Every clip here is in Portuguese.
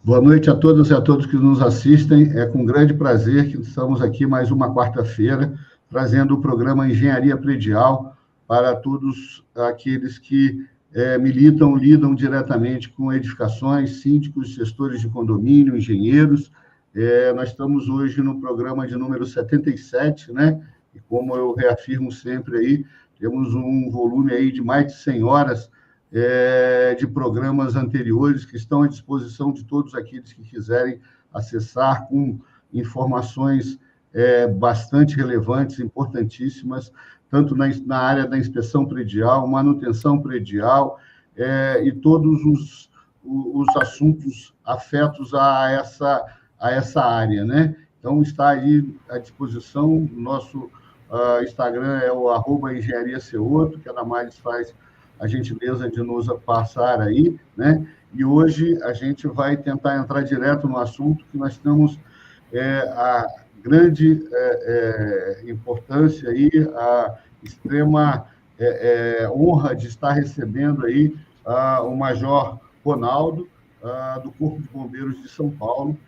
Boa noite a todas e a todos que nos assistem. É com grande prazer que estamos aqui mais uma quarta-feira, trazendo o programa Engenharia Predial para todos aqueles que militam, lidam diretamente com edificações, síndicos, gestores de condomínio, engenheiros. Nós estamos hoje no programa de número 77, né? E como eu reafirmo sempre aí, temos um volume aí de mais de 100 horas de programas anteriores que estão à disposição de todos aqueles que quiserem acessar com informações bastante relevantes, importantíssimas, tanto na área da inspeção predial, manutenção predial e todos os assuntos afetos a essa área, né? Então, está aí à disposição. Nosso Instagram é o @engenhariaceoto, que a Damares faz a gentileza de nos passar aí, né? E hoje a gente vai tentar entrar direto no assunto, que nós temos a grande importância e a extrema honra de estar recebendo aí o Major Ronaldo, do Corpo de Bombeiros de São Paulo,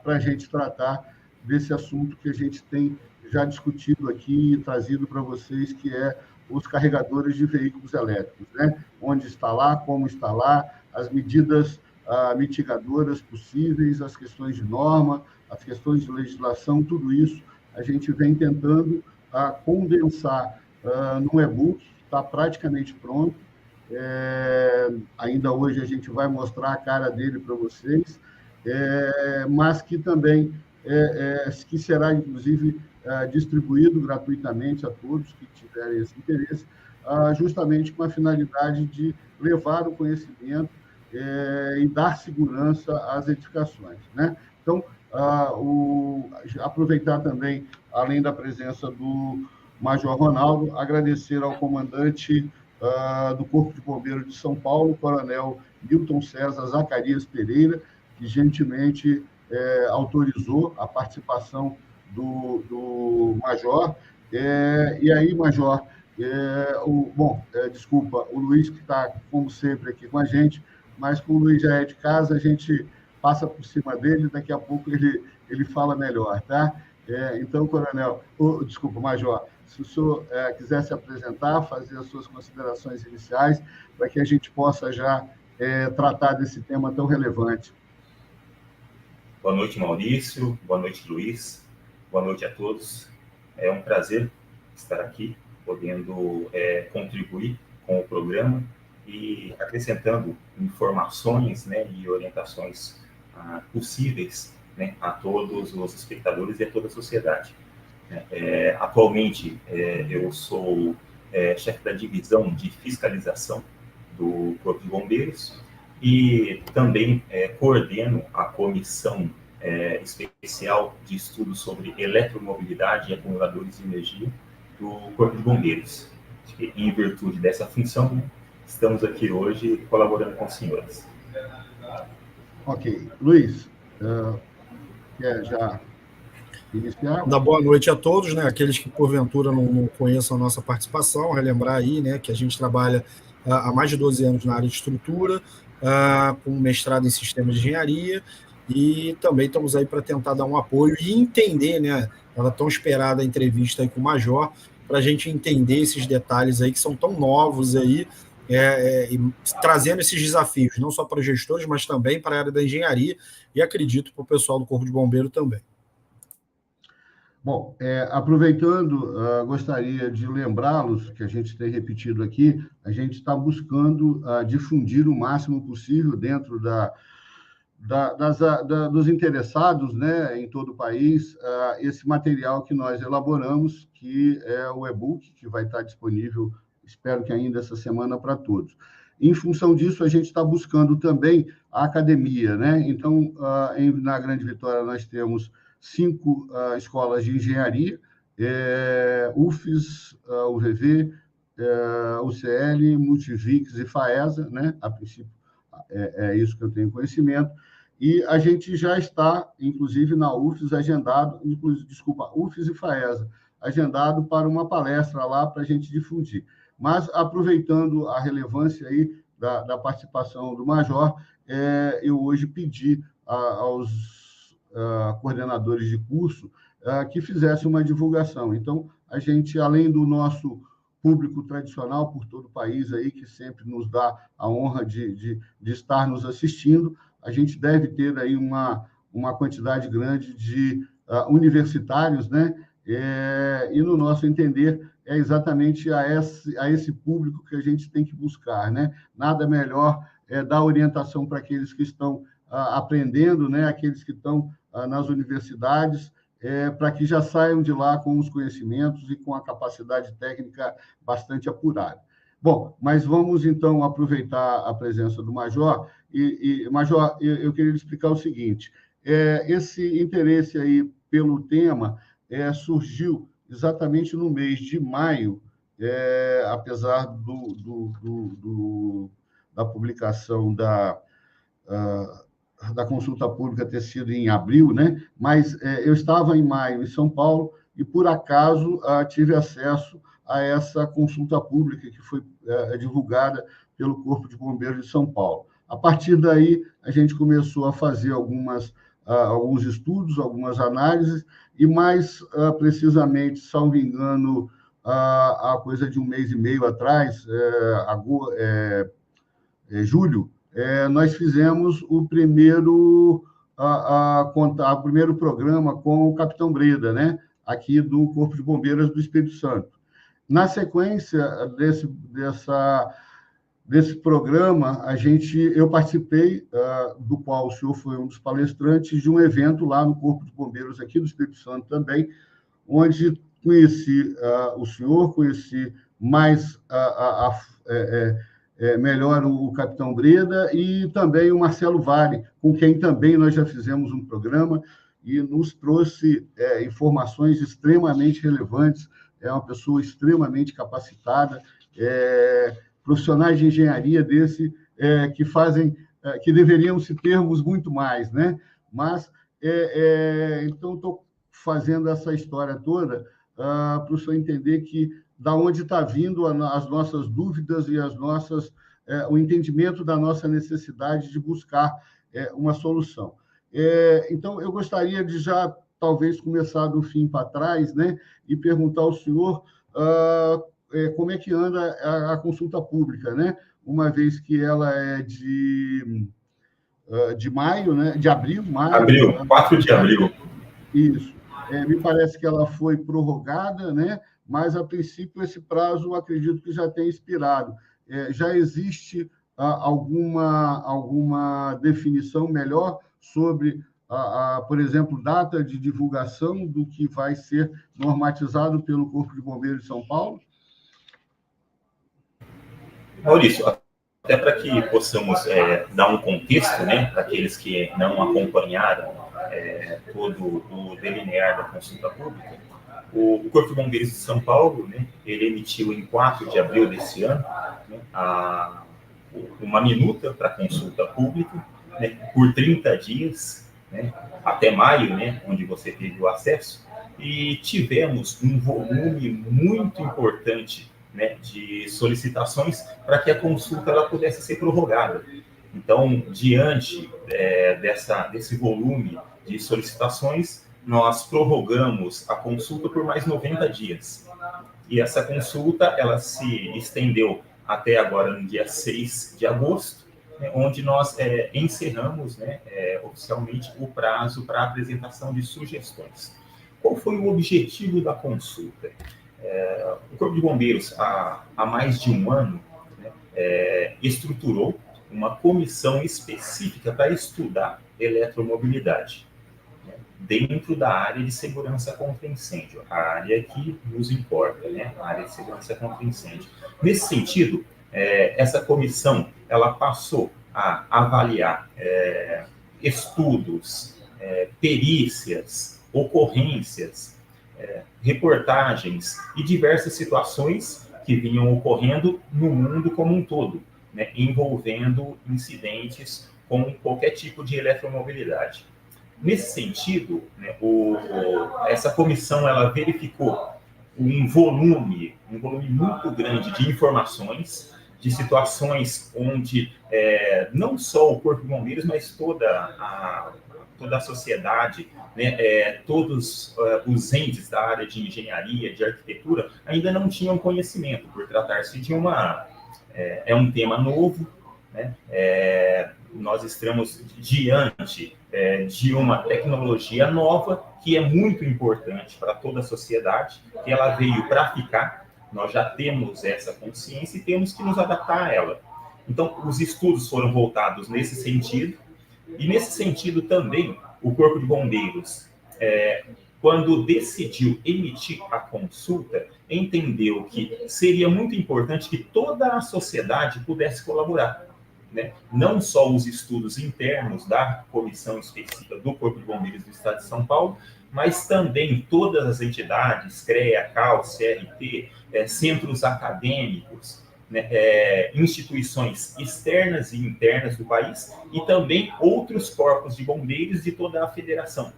para a gente tratar desse assunto que a gente tem já discutido aqui e trazido para vocês, que é os carregadores de veículos elétricos, né? Onde instalar, como instalar, as medidas mitigadoras possíveis, as questões de norma, as questões de legislação, tudo isso a gente vem tentando condensar num e-book que está praticamente pronto. Ainda hoje a gente vai mostrar a cara dele para vocês, mas que também que será, inclusive, distribuído gratuitamente a todos que tiverem esse interesse, justamente com a finalidade de levar o conhecimento e dar segurança às edificações, né? Então, aproveitar também, além da presença do Major Ronaldo, agradecer ao comandante do Corpo de Bombeiros de São Paulo, Coronel Milton César Zacarias Pereira, que gentilmente autorizou a participação do Major. E aí, Major, desculpa, o Luiz, que está, como sempre, aqui com a gente, mas como o Luiz já é de casa, a gente passa por cima dele, daqui a pouco ele fala melhor, tá? Então, Coronel, desculpa, Major, se o senhor quiser se apresentar, fazer as suas considerações iniciais, para que a gente possa já tratar desse tema tão relevante. Boa noite, Maurício. Boa noite, Luiz. Boa noite a todos. É um prazer estar aqui, podendo contribuir com o programa e acrescentando informações, né, e orientações possíveis, né, a todos os espectadores e a toda a sociedade. Atualmente, eu sou chefe da divisão de fiscalização do Corpo de Bombeiros e também coordeno a comissão especial de estudos sobre eletromobilidade e acumuladores de energia do Corpo de Bombeiros. Em virtude dessa função, estamos aqui hoje colaborando com os senhores. Ok. Luiz, quer já iniciar? Boa noite a todos, né? Aqueles que porventura não conheçam a nossa participação, relembrar aí, né, que a gente trabalha há mais de 12 anos na área de estrutura, com mestrado em sistemas de engenharia, e também estamos aí para tentar dar um apoio e entender, né, a tão esperada entrevista aí com o Major, para a gente entender esses detalhes aí que são tão novos aí, trazendo esses desafios, não só para os gestores, mas também para a área da engenharia, e acredito para o pessoal do Corpo de Bombeiro também. Bom, aproveitando, gostaria de lembrá-los, que a gente tem repetido aqui, a gente está buscando difundir o máximo possível dentro dos interessados, né, em todo o país, esse material que nós elaboramos, que é o e-book, que vai estar disponível, espero que ainda essa semana, para todos. Em função disso, a gente está buscando também a academia, né? Então, na Grande Vitória, nós temos 5 escolas de engenharia, UFES, UVV, UCL, Multivix e FAESA, né? A princípio, é isso que eu tenho conhecimento. E a gente já está, inclusive, na UFES agendado, UFES e FAESA, agendado para uma palestra lá para a gente difundir. Mas, aproveitando a relevância aí da participação do Major, eu hoje pedi aos coordenadores de curso que fizessem uma divulgação. Então, a gente, além do nosso público tradicional por todo o país, aí, que sempre nos dá a honra de estar nos assistindo, a gente deve ter aí uma quantidade grande de universitários, né? E, no nosso entender, é exatamente a esse público que a gente tem que buscar, né? Nada melhor dar orientação para aqueles que estão aprendendo, né? Aqueles que estão nas universidades, para que já saiam de lá com os conhecimentos e com a capacidade técnica bastante apurada. Bom, mas vamos, então, aproveitar a presença do Major. Major, eu queria lhe explicar o seguinte. Esse interesse aí pelo tema surgiu exatamente no mês de maio, apesar da publicação da consulta pública ter sido em abril, né? Mas eu estava em maio em São Paulo e, por acaso, tive acesso a essa consulta pública que foi divulgada pelo Corpo de Bombeiros de São Paulo. A partir daí, a gente começou a fazer alguns estudos, algumas análises, e mais precisamente, salvo engano, há coisa de um mês e meio atrás, julho, nós fizemos o primeiro programa com o Capitão Breda, né? Aqui do Corpo de Bombeiros do Espírito Santo. Na sequência desse programa, eu participei, do qual o senhor foi um dos palestrantes, de um evento lá no Corpo de Bombeiros aqui do Espírito Santo também, onde conheci o senhor, conheci mais melhor o Capitão Breda e também o Marcelo Vale, com quem também nós já fizemos um programa e nos trouxe informações extremamente relevantes. É uma pessoa extremamente capacitada, profissionais de engenharia que deveriam se termos muito mais, né? Mas, então, estou fazendo essa história toda para o senhor entender da onde está vindo as nossas dúvidas e o entendimento da nossa necessidade de buscar uma solução. Então, eu gostaria de já, talvez, começar do fim para trás, né? E perguntar ao senhor como é que anda a consulta pública, né? Uma vez que ela é de maio, né? De abril, maio. Abril, 4 de abril. Isso. Me parece que ela foi prorrogada, né? Mas, a princípio, esse prazo, acredito que já tem expirado. Já existe alguma definição melhor sobre, por exemplo, data de divulgação do que vai ser normatizado pelo Corpo de Bombeiros de São Paulo? Maurício, até para que possamos dar um contexto, né, para aqueles que não acompanharam todo o delinear da consulta pública, o Corpo de Bombeiros de São Paulo, né, ele emitiu em 4 de abril desse ano, né, uma minuta para consulta pública, né, por 30 dias, né, até maio, né, onde você teve o acesso, e tivemos um volume muito importante, né, de solicitações para que a consulta ela pudesse ser prorrogada. Então, diante desse volume de solicitações, nós prorrogamos a consulta por mais 90 dias. E essa consulta ela se estendeu até agora, no dia 6 de agosto, né, onde nós encerramos, né, oficialmente o prazo para apresentação de sugestões. Qual foi o objetivo da consulta? O Corpo de Bombeiros, há mais de um ano, né, estruturou uma comissão específica para estudar eletromobilidade, né, dentro da área de segurança contra incêndio, a área que nos importa, né, a área de segurança contra incêndio. Nesse sentido, essa comissão ela passou a avaliar estudos, perícias, ocorrências, reportagens e diversas situações que vinham ocorrendo no mundo como um todo, né, envolvendo incidentes com qualquer tipo de eletromobilidade. Nesse sentido, né, essa comissão ela verificou um volume muito grande de informações de situações onde não só o Corpo de Bombeiros, mas toda a sociedade, né, todos os entes da área de engenharia, de arquitetura, ainda não tinham conhecimento, por tratar-se de um tema novo, né? Nós estamos diante de uma tecnologia nova que é muito importante para toda a sociedade, que ela veio para ficar. Nós já temos essa consciência e temos que nos adaptar a ela. Então, os estudos foram voltados nesse sentido, e nesse sentido também, o Corpo de Bombeiros, quando decidiu emitir a consulta, entendeu que seria muito importante que toda a sociedade pudesse colaborar, né? Não só os estudos internos da comissão específica do Corpo de Bombeiros do Estado de São Paulo, mas também todas as entidades, CREA, CAL, CRT, centros acadêmicos, né, instituições externas e internas do país, e também outros corpos de bombeiros de toda a federação.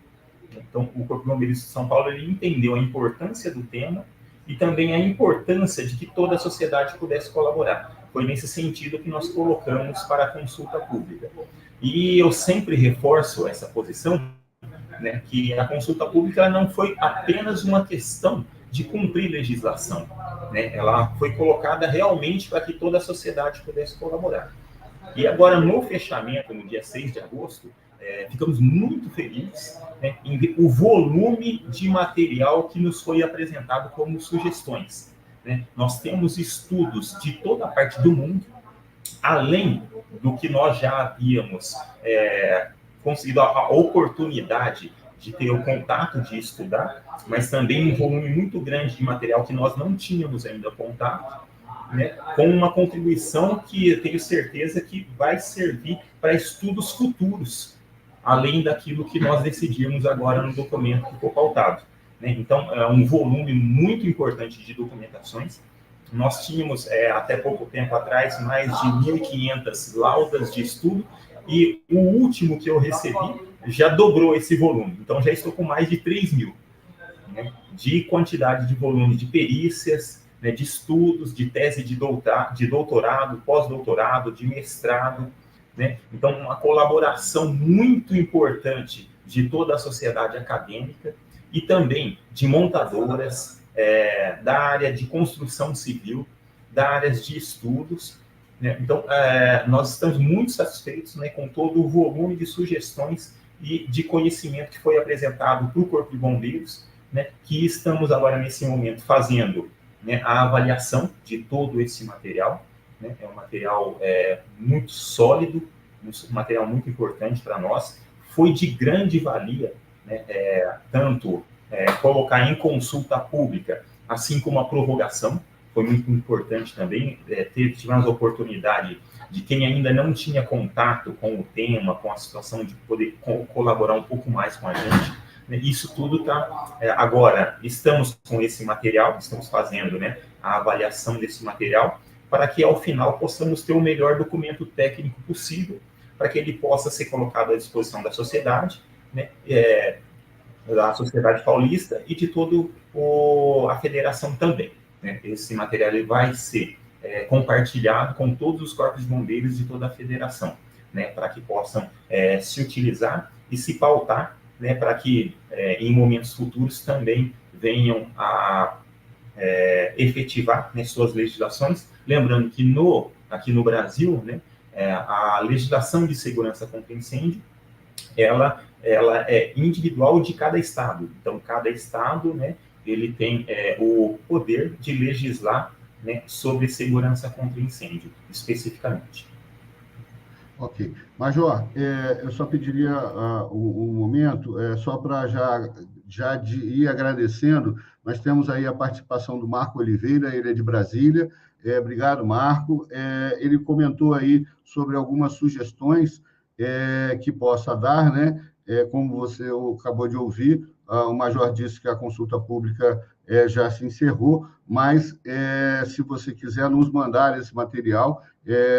Então, o Corpo de Bombeiros de São Paulo ele entendeu a importância do tema e também a importância de que toda a sociedade pudesse colaborar. Foi nesse sentido que nós colocamos para a consulta pública. E eu sempre reforço essa posição, né, que a consulta pública não foi apenas uma questão de cumprir legislação, né? Ela foi colocada realmente para que toda a sociedade pudesse colaborar. E agora, no fechamento, no dia 6 de agosto, ficamos muito felizes, né, em ver o volume de material que nos foi apresentado como sugestões, né? Nós temos estudos de toda a parte do mundo, além do que nós já havíamos conseguido a oportunidade de ter o contato de estudar, mas também um volume muito grande de material que nós não tínhamos ainda contato, né, com uma contribuição que eu tenho certeza que vai servir para estudos futuros, além daquilo que nós decidimos agora no documento que ficou pautado, né? Então, é um volume muito importante de documentações. Nós tínhamos, até pouco tempo atrás, mais de 1.500 laudas de estudo, e o último que eu recebi já dobrou esse volume. Então, já estou com mais de 3.000, né, de quantidade de volume de perícias, né, de estudos, de tese de doutorado, pós-doutorado, de mestrado, né? Então, uma colaboração muito importante de toda a sociedade acadêmica e também de montadoras, da área de construção civil, da área de estudos, né? Então, nós estamos muito satisfeitos, né, com todo o volume de sugestões e de conhecimento que foi apresentado para o Corpo de Bombeiros, né, que estamos agora, nesse momento, fazendo, né, a avaliação de todo esse material, né? É um material muito sólido, um material muito importante para nós, foi de grande valia, né, tanto colocar em consulta pública, assim como a prorrogação, foi muito importante também. Tivemos a oportunidade de quem ainda não tinha contato com o tema, com a situação, de poder colaborar um pouco mais com a gente, né? Isso tudo está... agora, estamos com esse material, estamos fazendo, né, a avaliação desse material, para que, ao final, possamos ter o melhor documento técnico possível, para que ele possa ser colocado à disposição da sociedade, né, da sociedade paulista e de toda a federação também, né? Esse material ele vai ser compartilhado com todos os corpos de bombeiros de toda a federação, né, para que possam se utilizar e se pautar, né, para que em momentos futuros também venham a efetivar, né, suas legislações. Lembrando que aqui no Brasil, né, a legislação de segurança contra incêndio, ela é individual de cada estado. Então, cada estado, né, ele tem o poder de legislar, né, sobre segurança contra incêndio, especificamente. Ok. Major, eu só pediria um momento, só para já ir agradecendo. Nós temos aí a participação do Marco Oliveira, ele é de Brasília. Obrigado, Marco. Ele comentou aí sobre algumas sugestões que possa dar, né? Como você acabou de ouvir, o Major disse que a consulta pública já se encerrou, mas se você quiser nos mandar esse material,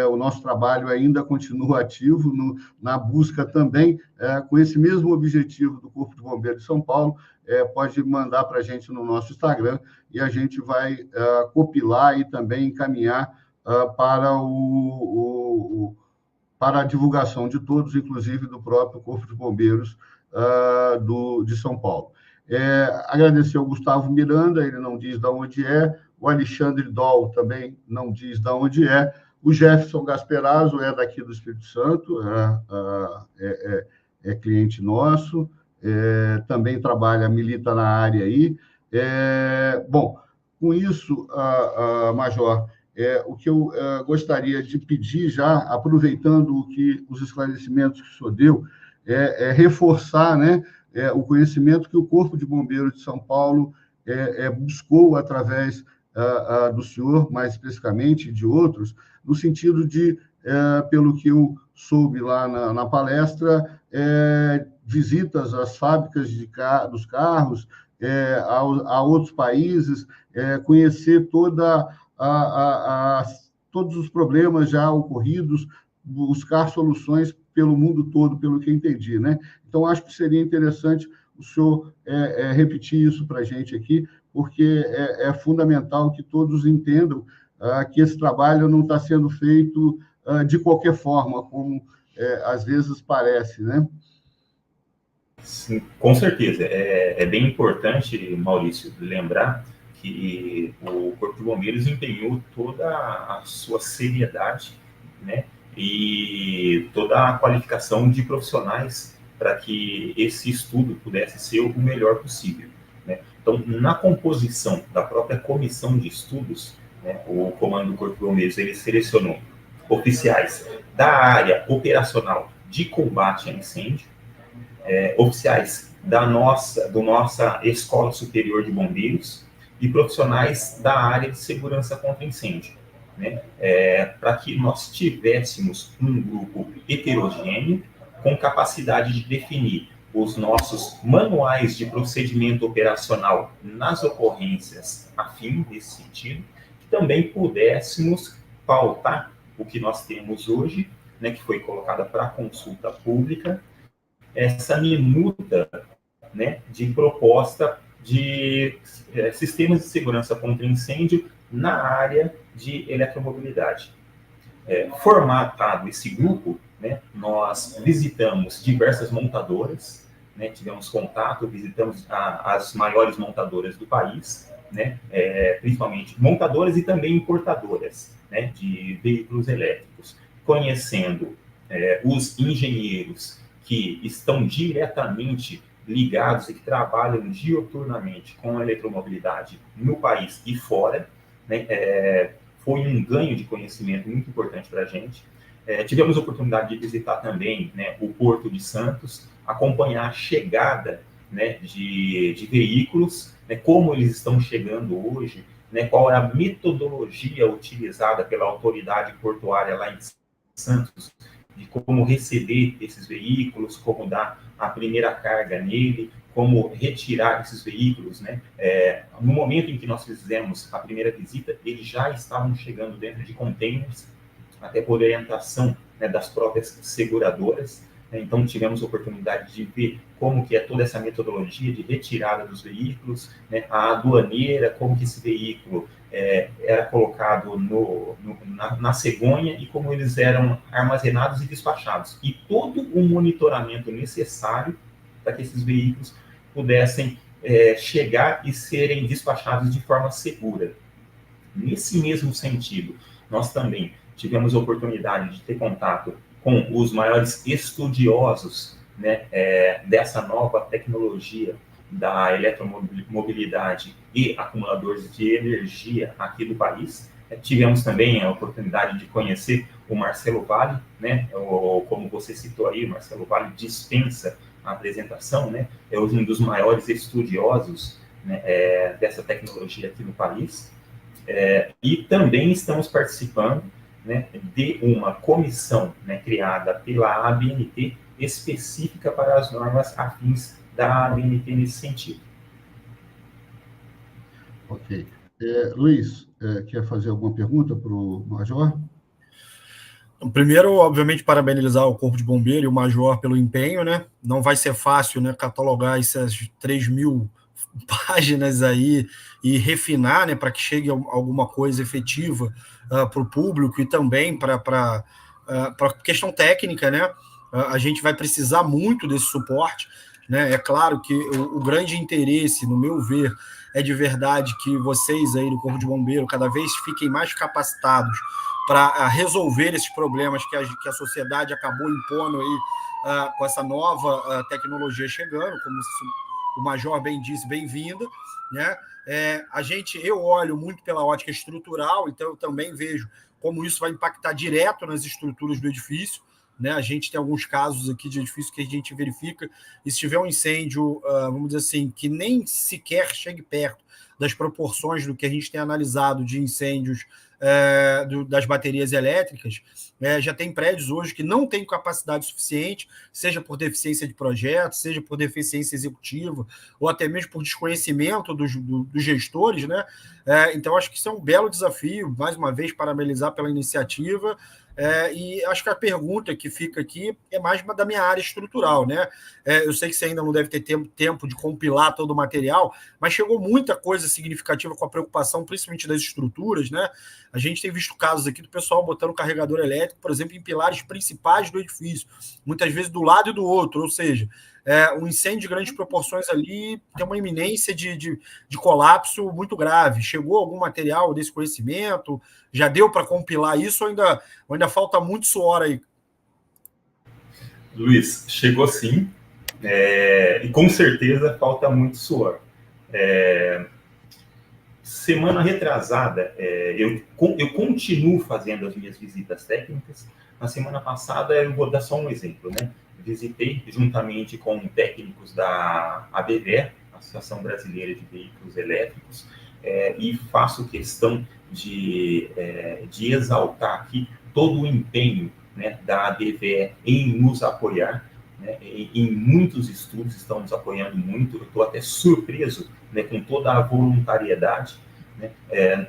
o nosso trabalho ainda continua ativo na busca também, com esse mesmo objetivo do Corpo de Bombeiros de São Paulo. Pode mandar para a gente no nosso Instagram e a gente vai copilar e também encaminhar para para a divulgação de todos, inclusive do próprio Corpo de Bombeiros de São Paulo. Agradecer ao Gustavo Miranda, ele não diz de onde é, o Alexandre Doll também não diz de onde é, o Jefferson Gasperazzo é daqui do Espírito Santo, é cliente nosso, também trabalha, milita na área aí. Bom, com isso, Major, o que eu gostaria de pedir já, aproveitando os esclarecimentos que o senhor deu, reforçar, né, o conhecimento que o Corpo de Bombeiros de São Paulo buscou através do senhor, mais especificamente, de outros, no sentido de, pelo que eu soube lá na palestra, visitas às fábricas dos carros, a outros países, conhecer todos os problemas já ocorridos, buscar soluções pelo mundo todo, pelo que eu entendi, né? Então, acho que seria interessante o senhor repetir isso para a gente aqui, porque é fundamental que todos entendam que esse trabalho não está sendo feito de qualquer forma, como às vezes parece, né? Sim, com certeza. É bem importante, Maurício, lembrar que o Corpo de Bombeiros empenhou toda a sua seriedade, né, e toda a qualificação de profissionais para que esse estudo pudesse ser o melhor possível, né? Então, na composição da própria comissão de estudos, né, o Comando do Corpo de Bombeiros ele selecionou oficiais da área operacional de combate a incêndio, oficiais da nossa Escola Superior de Bombeiros e profissionais da área de segurança contra incêndio, né? Para que nós tivéssemos um grupo heterogêneo com capacidade de definir os nossos manuais de procedimento operacional nas ocorrências a fim desse sentido, que também pudéssemos pautar o que nós temos hoje, né, que foi colocada para consulta pública, essa minuta, né, de proposta de sistemas de segurança contra incêndio na área de eletromobilidade. Formatado esse grupo, né, nós visitamos diversas montadoras, né, tivemos contato, visitamos as maiores montadoras do país, né, principalmente montadoras e também importadoras, né, de veículos elétricos, conhecendo os engenheiros que estão diretamente ligados e que trabalham diuturnamente com a eletromobilidade no país e fora, né? Foi um ganho de conhecimento muito importante para a gente. Tivemos a oportunidade de visitar também, né, o Porto de Santos, acompanhar a chegada, né, de veículos, né, como eles estão chegando hoje, né, qual é a metodologia utilizada pela autoridade portuária lá em Santos, de como receber esses veículos, como dar a primeira carga nele, como retirar esses veículos, né? No momento em que nós fizemos a primeira visita, eles já estavam chegando dentro de containers, até por orientação, né, das próprias seguradoras. Então, tivemos a oportunidade de ver como que é toda essa metodologia de retirada dos veículos, né, a aduaneira, como que esse veículo era colocado na cegonha e como eles eram armazenados e despachados. E todo o monitoramento necessário para que esses veículos pudessem chegar e serem despachados de forma segura. Nesse mesmo sentido, nós também tivemos a oportunidade de ter contato com os maiores estudiosos, né, dessa nova tecnologia da eletromobilidade e acumuladores de energia aqui do país. Tivemos também a oportunidade de conhecer o Marcelo Valle, né, como você citou aí, o Marcelo Valle dispensa a apresentação, né, é um dos maiores estudiosos, né, dessa tecnologia aqui no país. E também estamos participando, né, de uma comissão, né, criada pela ABNT específica para as normas afins da ABNT nesse sentido. Ok. Luiz, quer fazer alguma pergunta para o Major? Primeiro, obviamente, parabenizar o Corpo de Bombeiro e o Major pelo empenho, né? Não vai ser fácil, né, catalogar essas 3.000 páginas aí e refinar, né, para que chegue alguma coisa efetiva para o público e também para questão técnica, né? A gente vai precisar muito desse suporte, né? É claro que o grande interesse, no meu ver, é de verdade que vocês aí do Corpo de Bombeiro cada vez fiquem mais capacitados para resolver esses problemas que a sociedade acabou impondo aí com essa nova tecnologia chegando, como o Major bem disse, bem-vinda, né? Eu olho muito pela ótica estrutural, então eu também vejo como isso vai impactar direto nas estruturas do edifício, né? A gente tem alguns casos aqui de edifício que a gente verifica, e se tiver um incêndio, vamos dizer assim, que nem sequer chegue perto das proporções do que a gente tem analisado de incêndios das baterias elétricas, já tem prédios hoje que não têm capacidade suficiente, seja por deficiência de projeto, seja por deficiência executiva, ou até mesmo por desconhecimento dos gestores, né? Então, acho que isso é um belo desafio, mais uma vez, parabenizar pela iniciativa. E acho que a pergunta que fica aqui é mais da minha área estrutural, né? Eu sei que você ainda não deve ter tempo de compilar todo o material, mas chegou muita coisa significativa com a preocupação, principalmente das estruturas, né? A gente tem visto casos aqui do pessoal botando carregador elétrico, por exemplo, em pilares principais do edifício, muitas vezes do lado e do outro, ou seja, um incêndio de grandes proporções ali tem uma iminência de colapso muito grave. Chegou algum material desse conhecimento? Já deu para compilar isso ou ainda falta muito suor aí? Luiz, chegou sim, e com certeza falta muito suor. Semana retrasada, eu continuo fazendo as minhas visitas técnicas. Na semana passada, eu vou dar só um exemplo, né? Visitei juntamente com técnicos da ABVE, Associação Brasileira de Veículos Elétricos, e faço questão de exaltar aqui todo o empenho, né, da ABVE em nos apoiar, né? Em muitos estudos estão nos apoiando muito. Eu estou até surpreso, né, com toda a voluntariedade, né?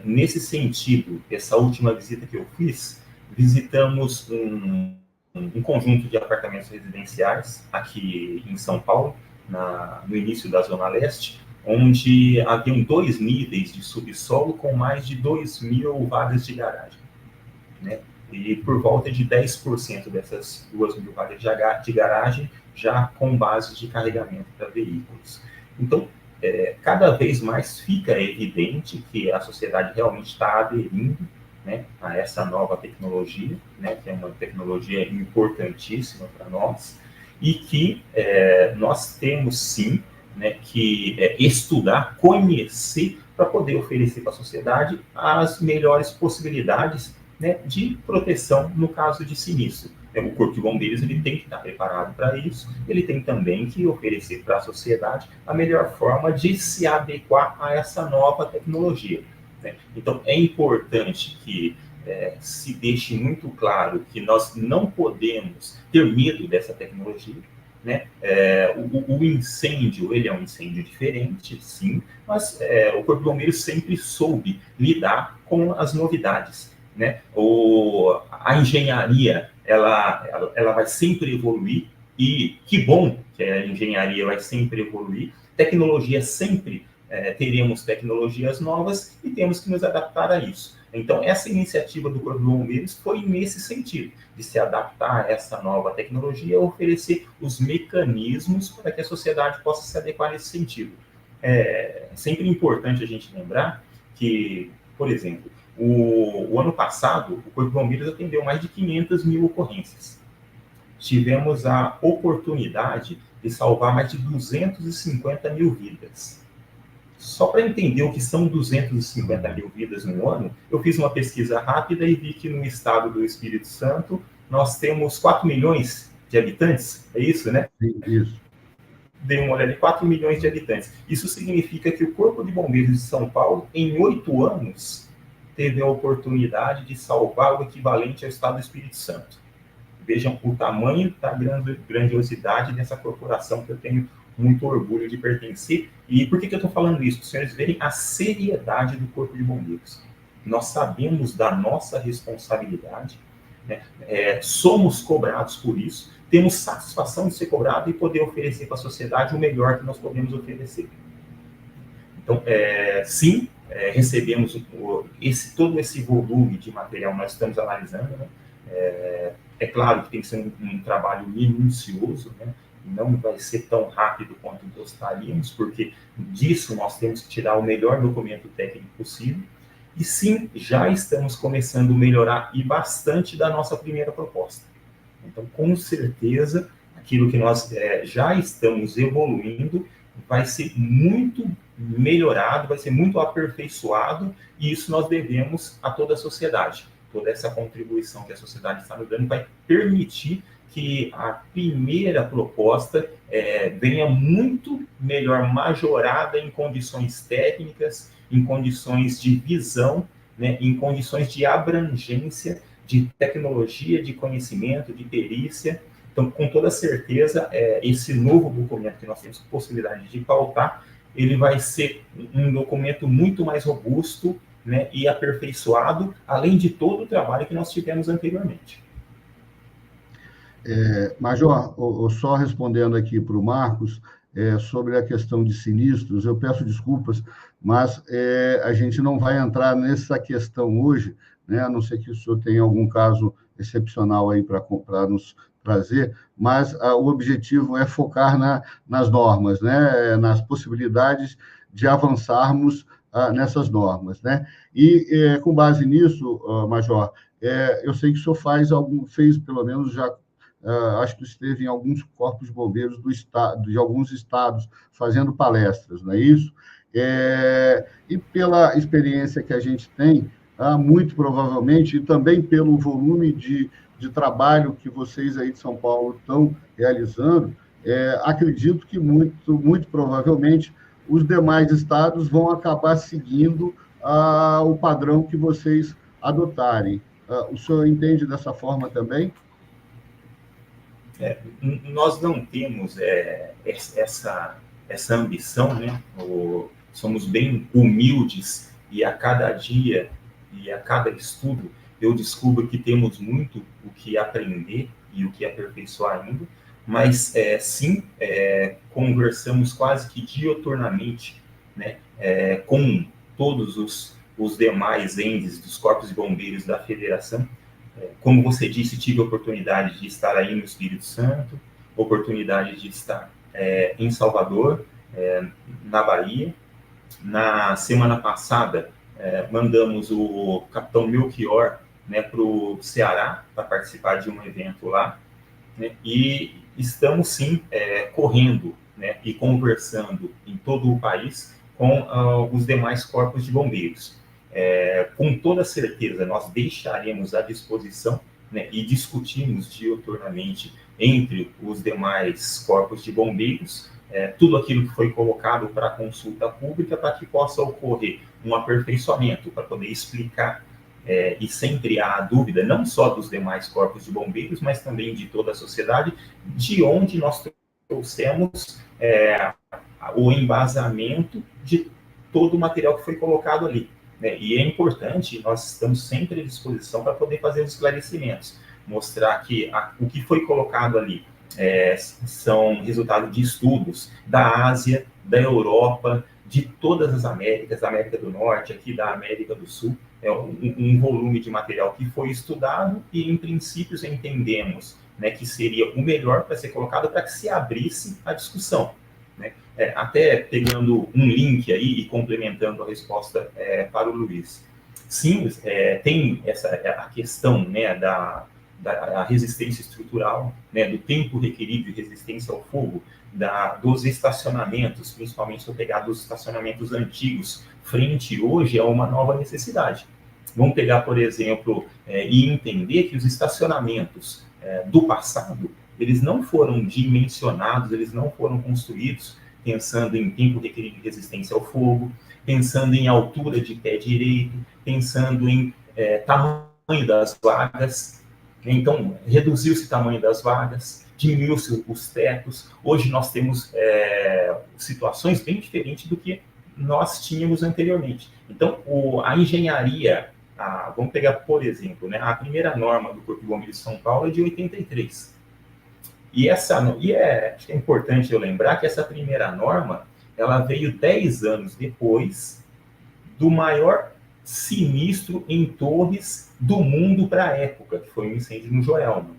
Nesse sentido, essa última visita que eu fiz, visitamos um conjunto de apartamentos residenciais aqui em São Paulo, no início da Zona Leste, onde haviam 2 níveis de subsolo com mais de 2.000 vagas de garagem, né? E por volta de 10% dessas 2.000 vagas de garagem já com base de carregamento para veículos. Então, cada vez mais fica evidente que a sociedade realmente está aderindo, né, a essa nova tecnologia, né, que é uma tecnologia importantíssima para nós, e que nós temos sim, né, que estudar, conhecer, para poder oferecer para a sociedade as melhores possibilidades, né, de proteção no caso de sinistro. O Corpo de Bombeiros ele tem que estar preparado para isso, ele tem também que oferecer para a sociedade a melhor forma de se adequar a essa nova tecnologia, né? Então, é importante que se deixe muito claro que nós não podemos ter medo dessa tecnologia, né? O incêndio, ele é um incêndio diferente, sim, mas o Corpo de Bombeiros sempre soube lidar com as novidades, né? A engenharia, ela vai sempre evoluir, e que bom que a engenharia vai sempre evoluir. Tecnologia sempre, teremos tecnologias novas e temos que nos adaptar a isso. Então, essa iniciativa do Corpo de Bombeiros foi nesse sentido, de se adaptar a essa nova tecnologia e oferecer os mecanismos para que a sociedade possa se adequar nesse sentido. É sempre importante a gente lembrar que, por exemplo, o ano passado, o Corpo de Bombeiros atendeu mais de 500.000 ocorrências. Tivemos a oportunidade de salvar mais de 250.000 vidas. Só para entender o que são 250.000 vidas no ano, eu fiz uma pesquisa rápida e vi que no estado do Espírito Santo nós temos 4 milhões de habitantes, é isso, né? Sim, isso. Dei uma olhada, 4 milhões de habitantes. Isso significa que o Corpo de Bombeiros de São Paulo, em 8 anos, teve a oportunidade de salvar o equivalente ao estado do Espírito Santo. Vejam o tamanho da grandiosidade dessa corporação que eu tenho muito orgulho de pertencer. E por que eu estou falando isso? Para os senhores verem a seriedade do Corpo de Bombeiros. Nós sabemos da nossa responsabilidade, né? Somos cobrados por isso, temos satisfação de ser cobrado e poder oferecer para a sociedade o melhor que nós podemos oferecer. Então, sim, recebemos todo esse volume de material, nós estamos analisando, né? É claro que tem que ser um trabalho minucioso, né? Não vai ser tão rápido quanto gostaríamos, porque disso nós temos que tirar o melhor documento técnico possível. E sim, já estamos começando a melhorar e bastante da nossa primeira proposta. Então, com certeza, aquilo que nós já estamos evoluindo vai ser muito melhorado, vai ser muito aperfeiçoado, e isso nós devemos a toda a sociedade. Toda essa contribuição que a sociedade está nos dando vai permitir que a primeira proposta venha muito melhor majorada em condições técnicas, em condições de visão, né, em condições de abrangência, de tecnologia, de conhecimento, de perícia. Então, com toda certeza, esse novo documento que nós temos possibilidade de pautar, ele vai ser um documento muito mais robusto, né, e aperfeiçoado, além de todo o trabalho que nós tivemos anteriormente. Major, só respondendo aqui para o Marcos, sobre a questão de sinistros, eu peço desculpas, mas a gente não vai entrar nessa questão hoje, né, a não ser que o senhor tenha algum caso excepcional aí para nos trazer, mas o objetivo é focar nas normas, né, nas possibilidades de avançarmos nessas normas, né? E com base nisso, Major, eu sei que o senhor fez pelo menos já, acho que esteve em alguns corpos de bombeiros de alguns estados fazendo palestras, não é isso? E pela experiência que a gente tem, muito provavelmente, e também pelo volume de trabalho que vocês aí de São Paulo estão realizando, acredito que muito provavelmente os demais estados vão acabar seguindo o padrão que vocês adotarem. O senhor entende dessa forma também? Nós não temos essa ambição, né? Somos bem humildes, e a cada dia e a cada estudo eu descubro que temos muito o que aprender e o que aperfeiçoar ainda, mas sim, conversamos quase que diuturnamente, né, com todos os demais entes dos corpos de bombeiros da federação. Como você disse, tive a oportunidade de estar aí no Espírito Santo, oportunidade de estar em Salvador, na Bahia. Na semana passada, mandamos o capitão Melchior, né, para o Ceará, para participar de um evento lá, né, e estamos sim correndo, né, e conversando em todo o país com os demais corpos de bombeiros. Com toda certeza, nós deixaremos à disposição, né, e discutimos diuturnamente entre os demais corpos de bombeiros tudo aquilo que foi colocado para consulta pública, para que possa ocorrer um aperfeiçoamento, para poder explicar e sem criar a dúvida, não só dos demais corpos de bombeiros, mas também de toda a sociedade, de onde nós trouxemos o embasamento de todo o material que foi colocado ali. E é importante, nós estamos sempre à disposição para poder fazer os esclarecimentos, mostrar que o que foi colocado ali são resultado de estudos da Ásia, da Europa, de todas as Américas, da América do Norte, aqui da América do Sul. É um volume de material que foi estudado e, em princípios, entendemos, né, que seria o melhor para ser colocado para que se abrisse a discussão. Né? Até pegando um link aí e complementando a resposta para o Luiz. Sim, tem a questão, né, da resistência estrutural, né, do tempo requerido de resistência ao fogo, dos estacionamentos, principalmente se eu pegar dos estacionamentos antigos, frente hoje a uma nova necessidade. Vamos pegar, por exemplo, e entender que os estacionamentos do passado, eles não foram dimensionados, eles não foram construídos pensando em tempo requerido de resistência ao fogo, pensando em altura de pé direito, pensando em tamanho das vagas. Então, reduziu-se o tamanho das vagas, diminuiu-se os tetos. Hoje nós temos situações bem diferentes do que nós tínhamos anteriormente. Então, a engenharia, vamos pegar, por exemplo, né, a primeira norma do Corpo de Bombeiros de São Paulo é de 83. Acho que é importante eu lembrar que essa primeira norma, ela veio 10 anos depois do maior sinistro em torres do mundo para a época, que foi o incêndio no Joelma,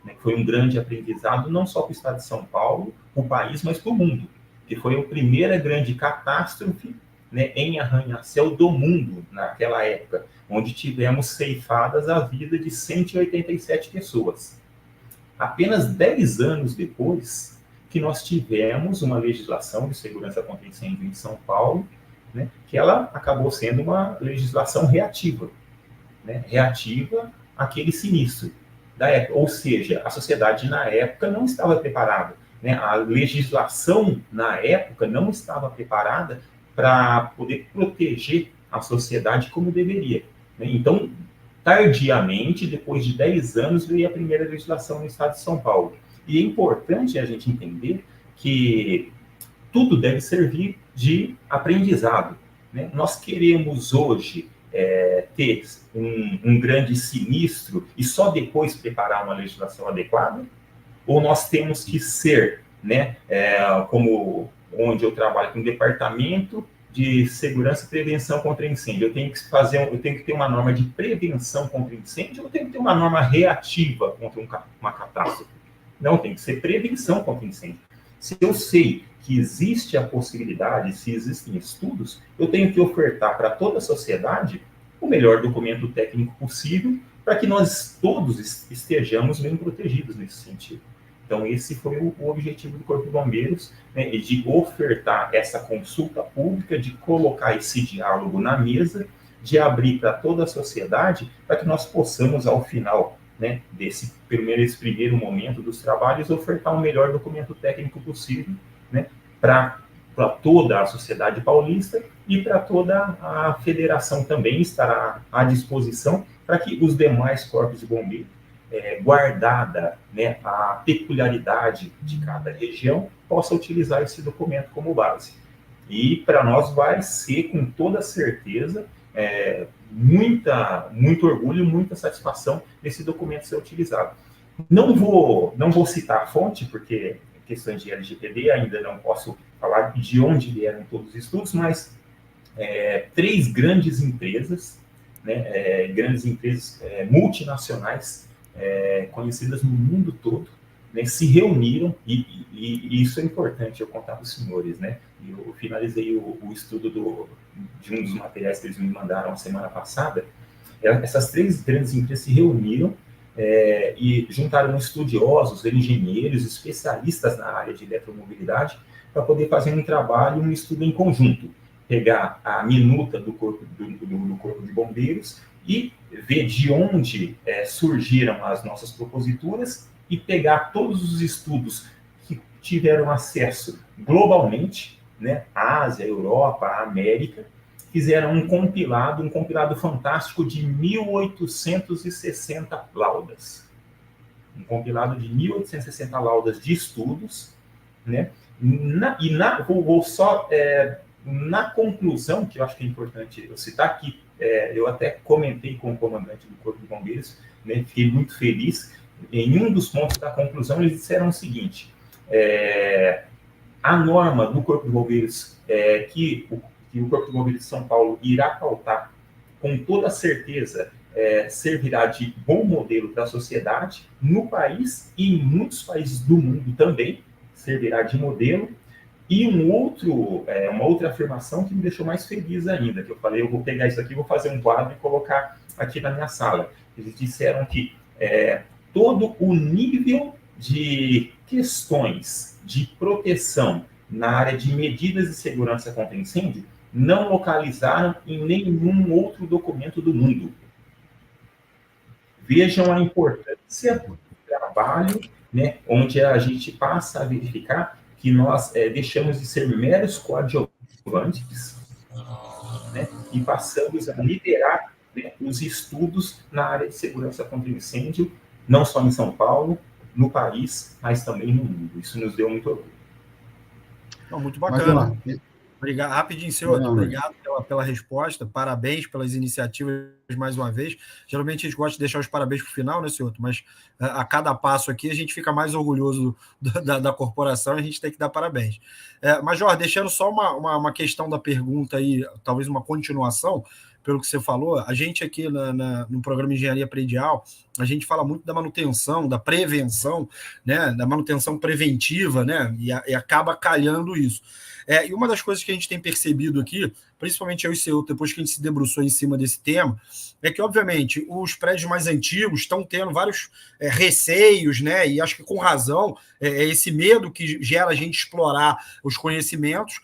né, que foi um grande aprendizado não só para o estado de São Paulo, o país, mas para o mundo, que foi a primeira grande catástrofe, né, em arranha-céu do mundo naquela época, onde tivemos ceifadas a vida de 187 pessoas. Apenas 10 anos depois que nós tivemos uma legislação de segurança contra incêndio em São Paulo, né, que ela acabou sendo uma legislação reativa, né, reativa àquele sinistro da época. Ou seja, a sociedade na época não estava preparada, né, a legislação na época não estava preparada para poder proteger a sociedade como deveria, né? Então, tardiamente, depois de 10 anos, veio a primeira legislação no estado de São Paulo. E é importante a gente entender que tudo deve servir de aprendizado, né? Nós queremos hoje ter um grande sinistro e só depois preparar uma legislação adequada? Ou nós temos que ser, né, como onde eu trabalho, com um departamento de segurança e prevenção contra incêndio, eu tenho que ter uma norma de prevenção contra incêndio, ou eu tenho que ter uma norma reativa contra uma catástrofe? Não, tem que ser prevenção contra incêndio. Se eu sei que existe a possibilidade, se existem estudos, eu tenho que ofertar para toda a sociedade o melhor documento técnico possível para que nós todos estejamos bem protegidos nesse sentido. Então, esse foi o objetivo do Corpo de Bombeiros, né, de ofertar essa consulta pública, de colocar esse diálogo na mesa, de abrir para toda a sociedade, para que nós possamos, ao final, né, desse primeiro momento dos trabalhos, ofertar o melhor documento técnico possível, né, para toda a sociedade paulista e para toda a federação também estará à disposição para que os demais corpos de bombeiros, guardada, né, a peculiaridade de cada região, possa utilizar esse documento como base. E para nós vai ser, com toda certeza, muito orgulho, muita satisfação desse documento ser utilizado. Não vou citar a fonte, porque questões de LGPD ainda não posso falar de onde vieram todos os estudos, mas 3 grandes empresas, né, grandes empresas multinacionais, conhecidas no mundo todo, né, se reuniram, e isso é importante eu contar para os senhores, né? Eu finalizei o estudo de um dos materiais que eles me mandaram a semana passada. Essas 3 grandes empresas se reuniram e juntaram estudiosos, engenheiros, especialistas na área de eletromobilidade para poder fazer um trabalho, um estudo em conjunto, pegar a minuta do corpo de bombeiros e ver de onde surgiram as nossas proposituras e pegar todos os estudos que tiveram acesso globalmente, né, a Ásia, a Europa, a América, fizeram um compilado fantástico de 1.860 laudas. Um compilado de 1.860 laudas de estudos, né? Na conclusão, que eu acho que é importante eu citar aqui, eu até comentei com o comandante do Corpo de Bombeiros, né, fiquei muito feliz. Em um dos pontos da conclusão, eles disseram o seguinte: a norma do Corpo de Bombeiros que o Corpo de Bombeiros de São Paulo irá pautar, com toda certeza, servirá de bom modelo para a sociedade, no país e em muitos países do mundo também, servirá de modelo. E uma outra afirmação que me deixou mais feliz ainda, que eu falei, eu vou pegar isso aqui, vou fazer um quadro e colocar aqui na minha sala. Eles disseram que todo o nível de questões de proteção na área de medidas de segurança contra incêndio não localizaram em nenhum outro documento do mundo. Vejam a importância do trabalho, né, onde a gente passa a verificar que nós deixamos de ser meros coadjuvantes, né, e passamos a liderar, né, os estudos na área de segurança contra incêndio, não só em São Paulo, no país, mas também no mundo. Isso nos deu muito orgulho. Muito bacana. Obrigado. Rapidinho, senhor. Obrigado pela resposta. Parabéns pelas iniciativas mais uma vez. Geralmente a gente gosta de deixar os parabéns para o final, né, senhor? Mas a cada passo aqui a gente fica mais orgulhoso da corporação e a gente tem que dar parabéns. Major, deixando só uma questão da pergunta aí, talvez uma continuação, pelo que você falou, a gente aqui no programa Engenharia Predial, a gente fala muito da manutenção, da prevenção, né, da manutenção preventiva, né, e acaba calhando isso. E uma das coisas que a gente tem percebido aqui, principalmente eu e o senhor, depois que a gente se debruçou em cima desse tema, é que, obviamente, os prédios mais antigos estão tendo vários receios, né, e acho que com razão, esse medo que gera a gente explorar os conhecimentos,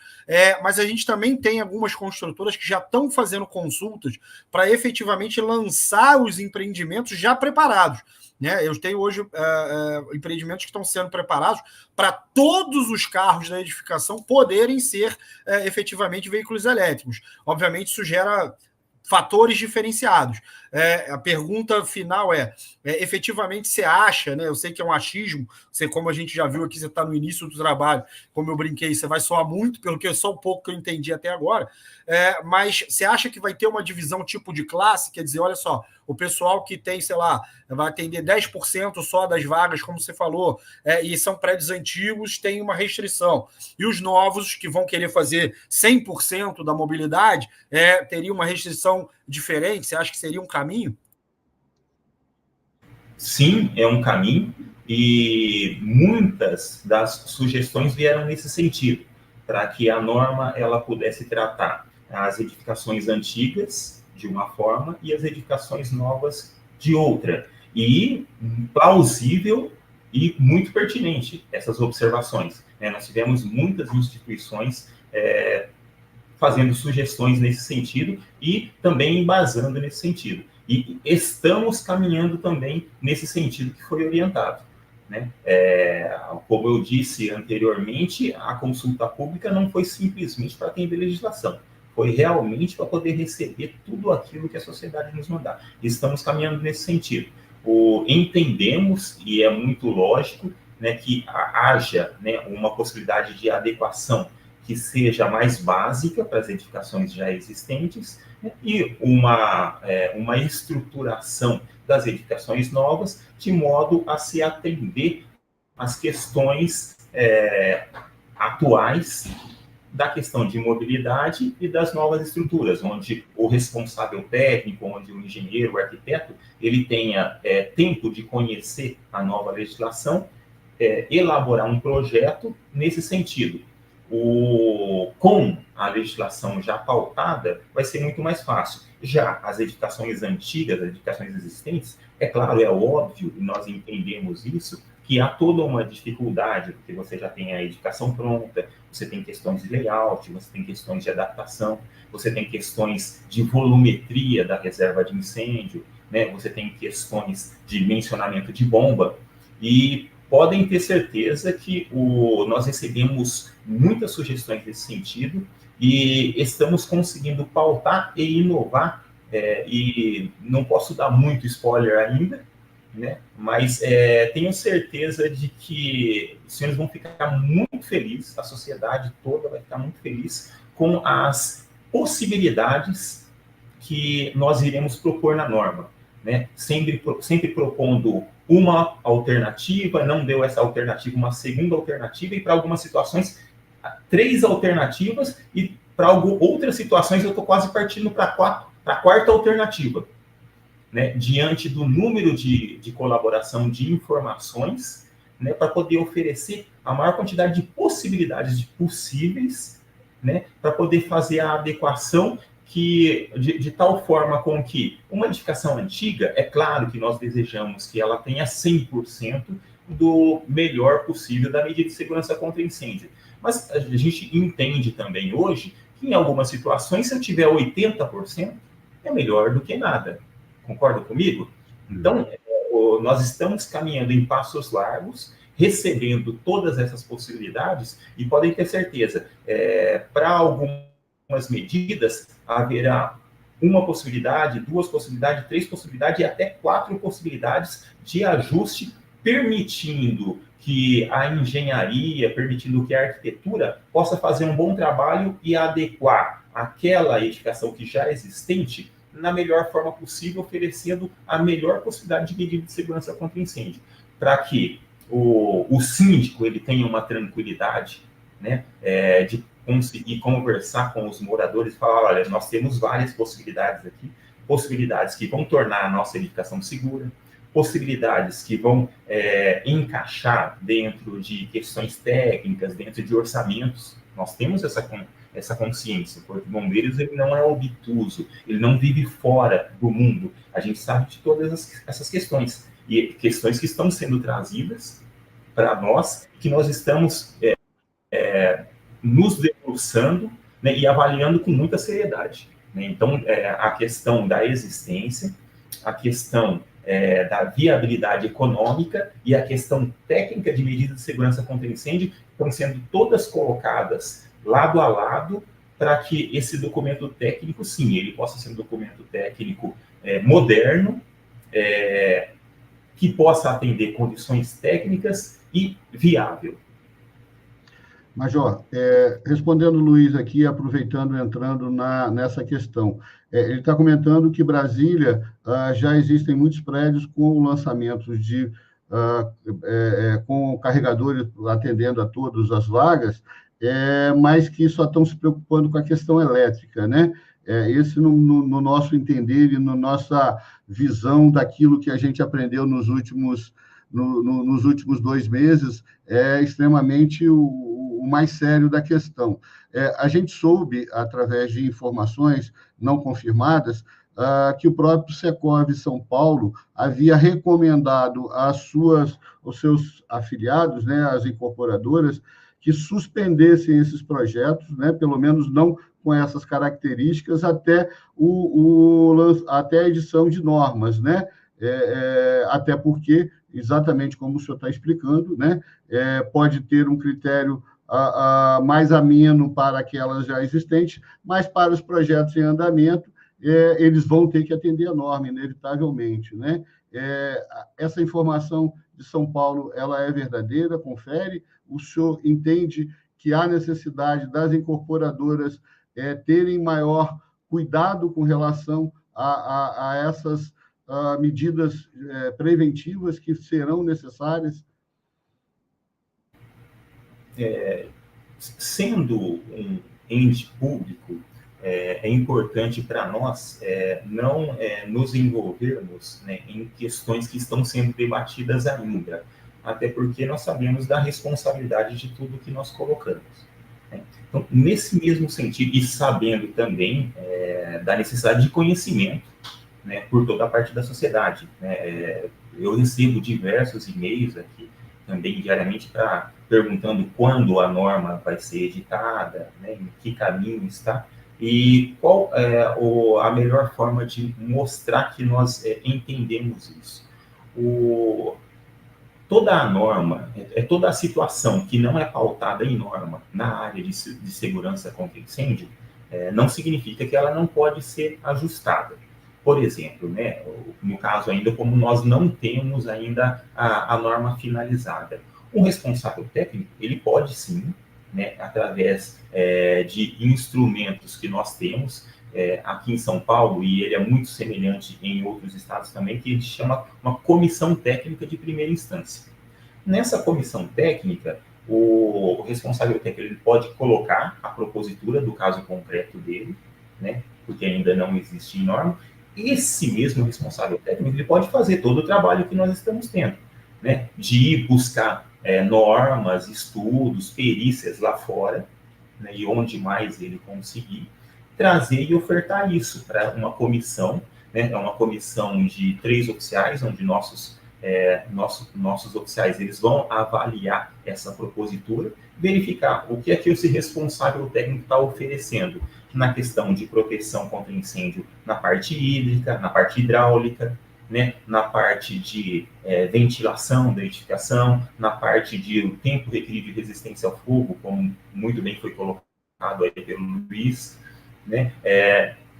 mas a gente também tem algumas construtoras que já estão fazendo consultas para efetivamente lançar os empreendimentos já preparados. Né? Eu tenho hoje empreendimentos que estão sendo preparados para todos os carros da edificação poderem ser efetivamente veículos elétricos. Obviamente, isso gera fatores diferenciados. A pergunta final efetivamente você acha, né? Eu sei que é um achismo, você, como a gente já viu aqui, você está no início do trabalho, como eu brinquei, você vai soar muito, pelo que só um pouco que eu entendi até agora, mas você acha que vai ter uma divisão tipo de classe, quer dizer, olha só, o pessoal que tem, sei lá, vai atender 10% só das vagas, como você falou, e são prédios antigos, tem uma restrição. E os novos, que vão querer fazer 100% da mobilidade, teria uma restrição diferente? Você acha que seria um caminho? Sim, é um caminho, e muitas das sugestões vieram nesse sentido, para que a norma ela pudesse tratar as edificações antigas de uma forma e as edificações novas de outra. E plausível e muito pertinente essas observações. Nós tivemos muitas instituições fazendo sugestões nesse sentido e também embasando nesse sentido. E estamos caminhando também nesse sentido que foi orientado. Né? Como eu disse anteriormente, a consulta pública não foi simplesmente para atender legislação, foi realmente para poder receber tudo aquilo que a sociedade nos mandar. Estamos caminhando nesse sentido. Entendemos, e é muito lógico, né, que haja, né, uma possibilidade de adequação que seja mais básica para as edificações já existentes, né, e uma estruturação das edificações novas, de modo a se atender às questões atuais da questão de mobilidade e das novas estruturas, onde o responsável técnico, onde o engenheiro, o arquiteto, ele tenha tempo de conhecer a nova legislação, elaborar um projeto nesse sentido. Com a legislação já pautada, vai ser muito mais fácil. Já as edificações antigas, as edificações existentes, é claro, é óbvio, e nós entendemos isso, que há toda uma dificuldade, porque você já tem a edificação pronta, você tem questões de layout, você tem questões de adaptação, você tem questões de volumetria da reserva de incêndio, né? Você tem questões de dimensionamento de bomba, e podem ter certeza que nós recebemos muitas sugestões nesse sentido e estamos conseguindo pautar e inovar, e não posso dar muito spoiler ainda, né? Mas tenho certeza de que os senhores vão ficar muito felizes, a sociedade toda vai ficar muito feliz com as possibilidades que nós iremos propor na norma, né? Sempre propondo uma alternativa, não deu essa alternativa, uma segunda alternativa, e para algumas situações, 3 alternativas, e para outras situações eu estou quase partindo para a quarta alternativa. Né, diante do número de colaboração de informações, né, para poder oferecer a maior quantidade de possibilidades possíveis, né, para poder fazer a adequação de tal forma com que uma edificação antiga, é claro que nós desejamos que ela tenha 100% do melhor possível da medida de segurança contra incêndio. Mas a gente entende também hoje que em algumas situações, se eu tiver 80%, é melhor do que nada. Concorda comigo? Então, nós estamos caminhando em passos largos, recebendo todas essas possibilidades, e podem ter certeza, para algumas medidas, haverá uma possibilidade, 2 possibilidades, 3 possibilidades e até 4 possibilidades de ajuste, permitindo que a engenharia, permitindo que a arquitetura possa fazer um bom trabalho e adequar aquela edificação que já é existente na melhor forma possível, oferecendo a melhor possibilidade de medida de segurança contra incêndio, para que o síndico ele tenha uma tranquilidade, né, de conseguir conversar com os moradores e falar, olha, nós temos várias possibilidades aqui, possibilidades que vão tornar a nossa edificação segura, possibilidades que vão encaixar dentro de questões técnicas, dentro de orçamentos. Nós temos essa consciência, porque o bombeiro ele não é obtuso, ele não vive fora do mundo. A gente sabe de todas essas questões, e questões que estão sendo trazidas para nós, que nós estamos nos debruçando, né, e avaliando com muita seriedade. Né? Então, a questão da existência, a questão da viabilidade econômica e a questão técnica de medidas de segurança contra incêndio estão sendo todas colocadas lado a lado para que esse documento técnico, sim, ele possa ser um documento técnico moderno, que possa atender condições técnicas e viável. Major, respondendo o Luiz aqui, aproveitando, entrando nessa questão, ele está comentando que Brasília já existem muitos prédios com lançamentos com carregadores atendendo a todas as vagas, mas que só estão se preocupando com a questão elétrica, né? Esse, no nosso entender e na nossa visão daquilo que a gente aprendeu nos últimos 2 meses, é extremamente o mais sério da questão. A gente soube, através de informações não confirmadas, que o próprio Secov São Paulo havia recomendado aos seus afiliados, né, as incorporadoras, que suspendessem esses projetos, né, pelo menos não com essas características, até até a edição de normas, né? Até porque, exatamente como o senhor está explicando, né, pode ter um critério mais ameno para aquelas já existentes, mas para os projetos em andamento, eles vão ter que atender a norma, inevitavelmente, né? Essa informação de São Paulo, ela é verdadeira? Confere? O senhor entende que há necessidade das incorporadoras terem maior cuidado com relação a essas medidas preventivas que serão necessárias? Sendo um ente público, é importante para nós não nos envolvermos, né, em questões que estão sendo debatidas ainda, até porque nós sabemos da responsabilidade de tudo que nós colocamos. Né? Então, nesse mesmo sentido, e sabendo também da necessidade de conhecimento, né, por toda a parte da sociedade. Né? Eu recebo diversos e-mails aqui, também diariamente, perguntando quando a norma vai ser editada, né, em que caminho está, e qual é a melhor forma de mostrar que nós entendemos isso. Toda a norma, toda a situação que não é pautada em norma na área de segurança contra incêndio, não significa que ela não pode ser ajustada. Por exemplo, né, no caso ainda, como nós não temos ainda a norma finalizada, o responsável técnico, ele pode sim, né, através de instrumentos que nós temos aqui em São Paulo, e ele é muito semelhante em outros estados também, que ele chama uma comissão técnica de primeira instância. Nessa comissão técnica, o responsável técnico ele pode colocar a propositura do caso concreto dele, né, porque ainda não existe norma. Esse mesmo responsável técnico ele pode fazer todo o trabalho que nós estamos tendo, né, de ir buscar normas, estudos, perícias lá fora, né, e onde mais ele conseguir, trazer e ofertar isso para uma comissão, né, uma comissão de 3 oficiais, onde nossos oficiais eles vão avaliar essa propositura, verificar o que é que esse responsável técnico está oferecendo na questão de proteção contra incêndio na parte hídrica, na parte hidráulica, né, na parte de ventilação da edificação, na parte de tempo requerido de resistência ao fogo, como muito bem foi colocado aí pelo Luiz, né,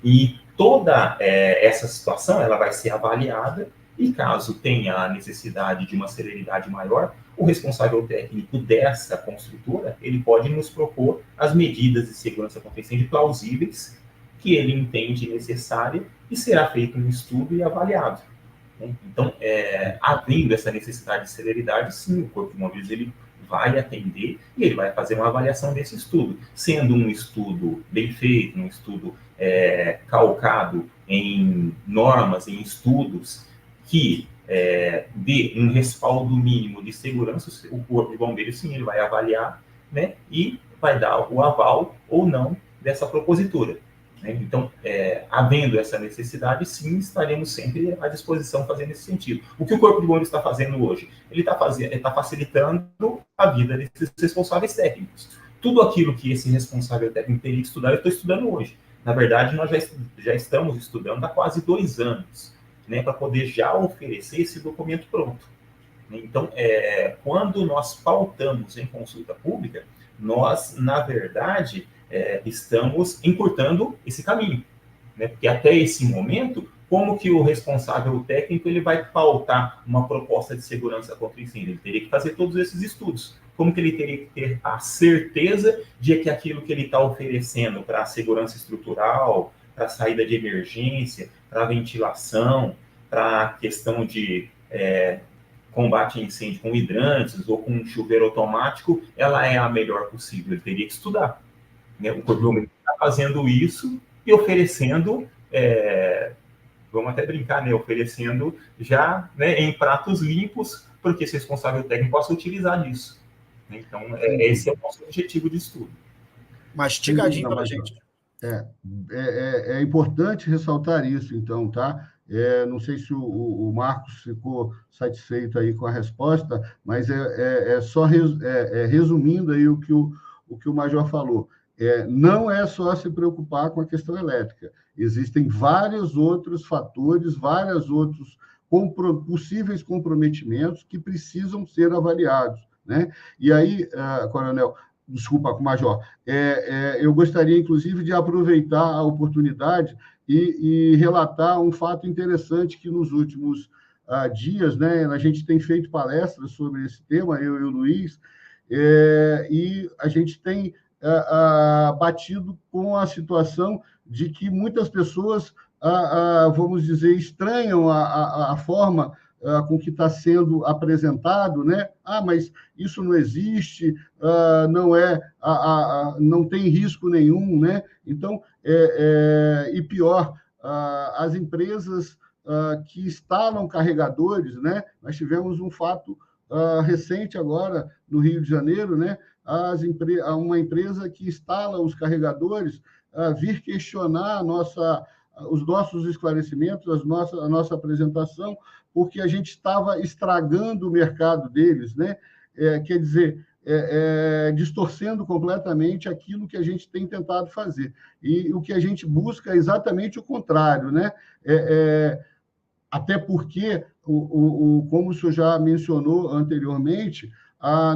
e toda essa situação ela vai ser avaliada, e caso tenha a necessidade de uma celeridade maior, o responsável técnico dessa construtora, ele pode nos propor as medidas de segurança contra incêndio plausíveis que ele entende necessária e será feito um estudo e avaliado. Então, havendo essa necessidade de celeridade, sim, o Corpo de Bombeiros ele vai atender e ele vai fazer uma avaliação desse estudo, sendo um estudo bem feito, um estudo calcado em normas, em estudos que dê um respaldo mínimo de segurança. O Corpo de Bombeiros, sim, ele vai avaliar, né, e vai dar o aval ou não dessa propositura. Então, havendo essa necessidade, sim, estaremos sempre à disposição fazendo esse sentido. O que o Corpo de Bombeiros está fazendo hoje? Ele está facilitando a vida desses responsáveis técnicos. Tudo aquilo que esse responsável técnico teria que estudar, eu estou estudando hoje. Na verdade, nós já estamos estudando há quase 2 anos, né, para poder já oferecer esse documento pronto. Então, quando nós pautamos em consulta pública, nós, na verdade, estamos encurtando esse caminho, né? Porque até esse momento, como que o responsável técnico ele vai pautar uma proposta de segurança contra incêndio? Ele teria que fazer todos esses estudos. Como que ele teria que ter a certeza de que aquilo que ele está oferecendo para a segurança estrutural, para a saída de emergência, para a ventilação, para a questão de combate a incêndio com hidrantes ou com um chuveiro automático, ela é a melhor possível? Ele teria que estudar. O Corpo de Bombeiros está fazendo isso e oferecendo, vamos até brincar, né, oferecendo já, né, em pratos limpos, porque esse responsável técnico possa utilizar disso. Então, esse é o nosso objetivo de estudo. Mastigadinho para a gente. É importante ressaltar isso, então, tá? Não sei se o Marcos ficou satisfeito aí com a resposta, mas só resumindo aí o que o Major falou. Não é só se preocupar com a questão elétrica. Existem vários outros fatores, vários outros possíveis comprometimentos que precisam ser avaliados, né? E aí, Major, eu gostaria, inclusive, de aproveitar a oportunidade e relatar um fato interessante que nos últimos dias, né, a gente tem feito palestras sobre esse tema, eu e o Luiz, e a gente tem batido com a situação de que muitas pessoas, vamos dizer, estranham a forma com que está sendo apresentado, né? Mas isso não existe, não tem risco nenhum, né? Então, e pior, as empresas que instalam carregadores, né? Nós tivemos um fato recente agora no Rio de Janeiro, né? Uma empresa que instala os carregadores vir questionar os nossos esclarecimentos, a nossa apresentação, porque a gente estava estragando o mercado deles, né? Quer dizer, distorcendo completamente aquilo que a gente tem tentado fazer. E o que a gente busca é exatamente o contrário, né? Até porque, como o senhor já mencionou anteriormente,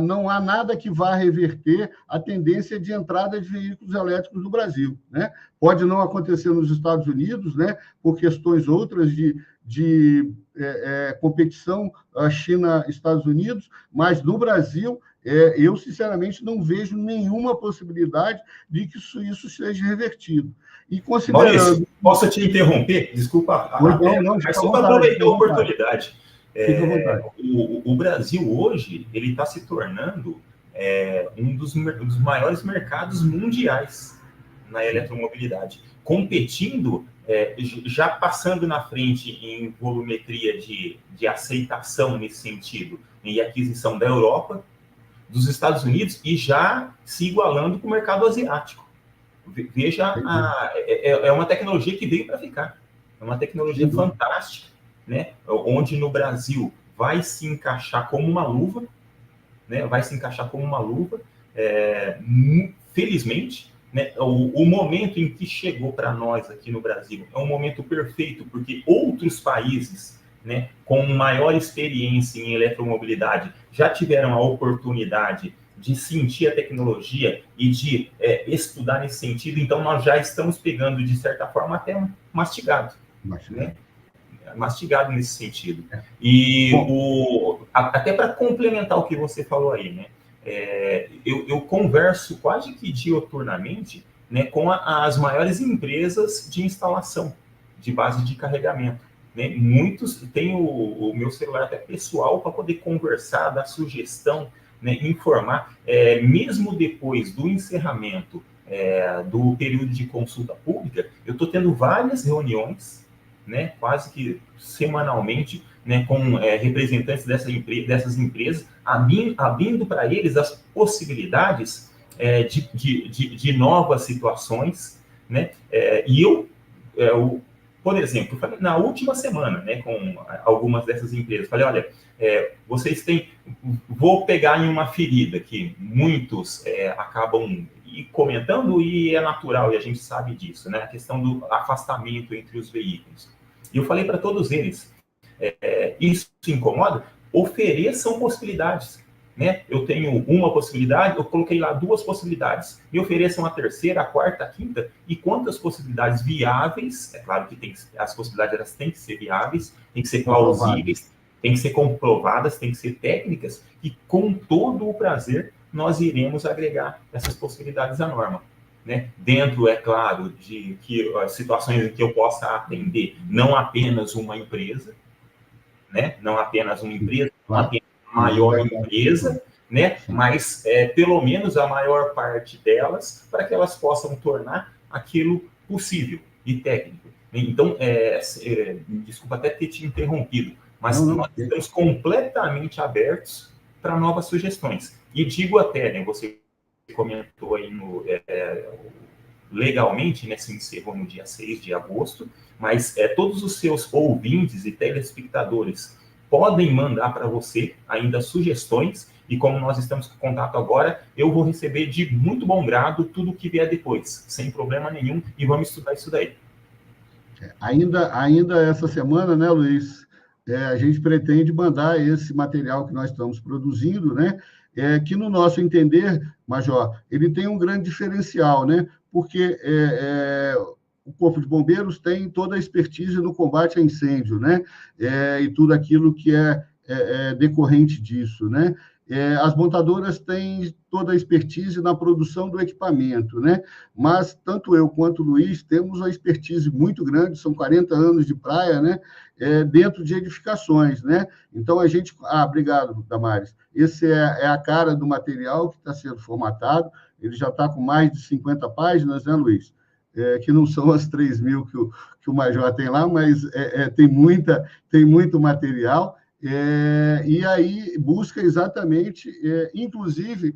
não há nada que vá reverter a tendência de entrada de veículos elétricos no Brasil, né? Pode não acontecer nos Estados Unidos, né, por questões outras de competição China-Estados Unidos, mas no Brasil, eu, sinceramente, não vejo nenhuma possibilidade de que isso seja revertido. E considerando... Maurício, posso te interromper? Desculpa, mas só para aproveitar a oportunidade. O Brasil hoje ele está se tornando um dos maiores mercados mundiais na eletromobilidade, competindo, já passando na frente em volumetria de aceitação nesse sentido, e aquisição da Europa, dos Estados Unidos, e já se igualando com o mercado asiático. Veja, é uma tecnologia que veio para ficar, é uma tecnologia fantástica, né? Onde no Brasil vai se encaixar como uma luva, né? Vai se encaixar como uma luva, felizmente, né? O momento em que chegou para nós aqui no Brasil é um momento perfeito, porque outros países, né, com maior experiência em eletromobilidade já tiveram a oportunidade de sentir a tecnologia e de estudar nesse sentido, então nós já estamos pegando, de certa forma, até mastigado, né? Mastigado nesse sentido. E até para complementar o que você falou aí, né? Eu converso quase que dioturnamente, né, com as maiores empresas de instalação de base de carregamento. Né? Muitos têm o meu celular até pessoal para poder conversar, dar sugestão, né, informar, mesmo depois do encerramento do período de consulta pública, eu estou tendo várias reuniões, né, quase que semanalmente, né, com representantes dessas empresas, abrindo para eles as possibilidades de novas situações, né, e por exemplo, na última semana, né, com algumas dessas empresas, falei, olha, vocês têm... Vou pegar em uma ferida que muitos acabam comentando, e é natural, e a gente sabe disso, né, a questão do afastamento entre os veículos. E eu falei para todos eles, isso te incomoda? Ofereçam possibilidades. Né? Eu tenho uma possibilidade, eu coloquei lá 2 possibilidades. Me ofereçam a terceira, a quarta, a quinta, e quantas possibilidades viáveis, é claro que as possibilidades elas têm que ser viáveis, têm que ser plausíveis, têm que ser comprovadas, têm que ser técnicas, e com todo o prazer nós iremos agregar essas possibilidades à norma. Né? Dentro, é claro, de situações em que eu possa atender não apenas uma empresa, né? Não apenas uma empresa, não apenas a maior empresa, né? Mas pelo menos a maior parte delas, para que elas possam tornar aquilo possível e técnico. Então, desculpa até ter te interrompido, mas nós estamos completamente abertos para novas sugestões. E digo até, né, você comentou aí legalmente, né, se encerrou no dia 6 de agosto, mas todos os seus ouvintes e telespectadores podem mandar para você ainda sugestões, e como nós estamos com contato agora, eu vou receber de muito bom grado tudo que vier depois, sem problema nenhum, e vamos estudar isso daí. Ainda essa semana, né, Luiz, a gente pretende mandar esse material que nós estamos produzindo, né, que, no nosso entender, Major, ele tem um grande diferencial, né, porque o Corpo de Bombeiros tem toda a expertise no combate a incêndio, né, e tudo aquilo que é decorrente disso, né. As montadoras têm toda a expertise na produção do equipamento, né? Mas tanto eu quanto o Luiz temos uma expertise muito grande, são 40 anos de praia, né? Dentro de edificações, né? Então, a gente... obrigado, Damares. Esse é a cara do material que está sendo formatado, ele já está com mais de 50 páginas, né, Luiz? Que não são as 3.000 que o Major tem lá, mas tem muito material. E aí busca exatamente, inclusive,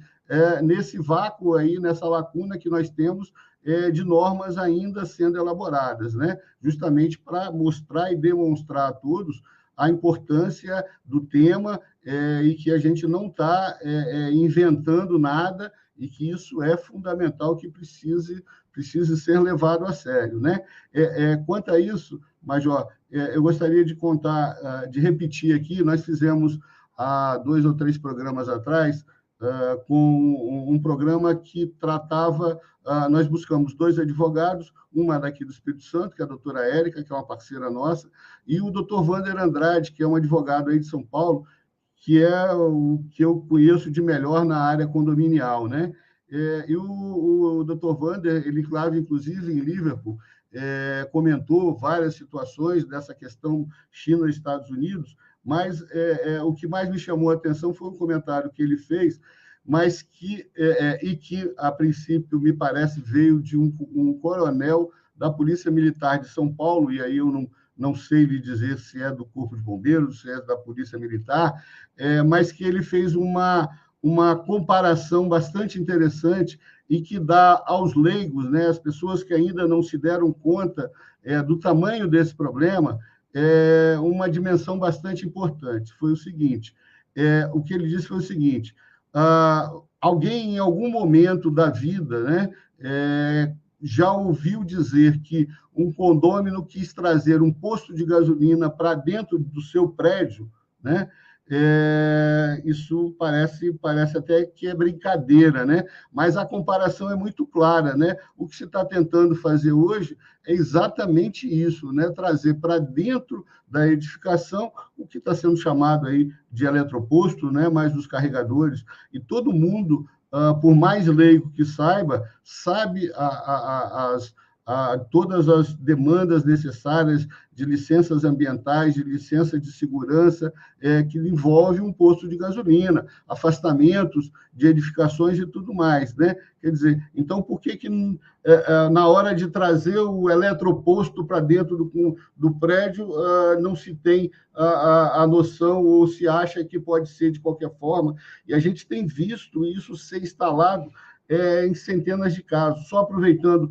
nesse vácuo aí, nessa lacuna que nós temos de normas ainda sendo elaboradas, né? Justamente para mostrar e demonstrar a todos a importância do tema e que a gente não está inventando nada, e que isso é fundamental, que precise ser levado a sério, né? Quanto a isso, Major, eu gostaria de contar, de repetir aqui, nós fizemos há 2 ou 3 programas atrás, com um programa que tratava, nós buscamos 2 advogados, uma daqui do Espírito Santo, que é a doutora Érica, que é uma parceira nossa, e o doutor Wander Andrade, que é um advogado aí de São Paulo, que é o que eu conheço de melhor na área condominial, né? E o doutor Wander, ele, claro, inclusive em Liverpool, comentou várias situações dessa questão China e Estados Unidos, mas o que mais me chamou a atenção foi um comentário que ele fez, mas que, a princípio, me parece, veio de um coronel da Polícia Militar de São Paulo, e aí eu não sei lhe dizer se é do Corpo de Bombeiros, se é da Polícia Militar, mas que ele fez uma comparação bastante interessante e que dá aos leigos, né, as pessoas que ainda não se deram conta do tamanho desse problema, uma dimensão bastante importante. Foi o seguinte, o que ele disse foi o seguinte: alguém, em algum momento da vida, né, já ouviu dizer que um condômino quis trazer um posto de gasolina para dentro do seu prédio, né? isso parece até que é brincadeira, né? Mas a comparação é muito clara, né? O que se está tentando fazer hoje é exatamente isso, né? Trazer para dentro da edificação o que está sendo chamado aí de eletroposto, né? Mais os carregadores, e todo mundo, por mais leigo que saiba, sabe todas as demandas necessárias de licenças ambientais, de licença de segurança, que envolve um posto de gasolina, afastamentos de edificações e tudo mais, né? Quer dizer, então, por que na hora de trazer o eletroposto para dentro do prédio, não se tem a noção ou se acha que pode ser de qualquer forma? E a gente tem visto isso ser instalado em centenas de casos. Só aproveitando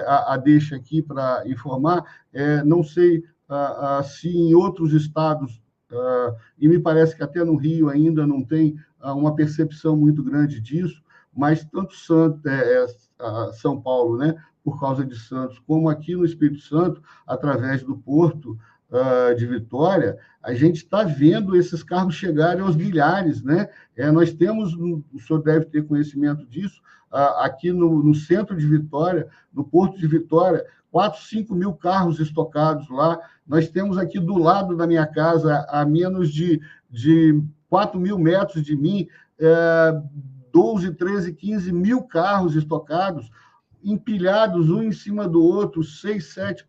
a deixa aqui para informar, não sei se em outros estados, e me parece que até no Rio ainda não tem uma percepção muito grande disso, mas tanto São Paulo, né, por causa de Santos, como aqui no Espírito Santo, através do Porto de Vitória, a gente está vendo esses carros chegarem aos milhares, né? Nós temos, o senhor deve ter conhecimento disso, aqui no centro de Vitória, no Porto de Vitória, 4, 5 mil carros estocados lá. Nós temos aqui do lado da minha casa, a menos de 4 mil metros de mim, 12, 13, 15 mil carros estocados, empilhados um em cima do outro, 6, 7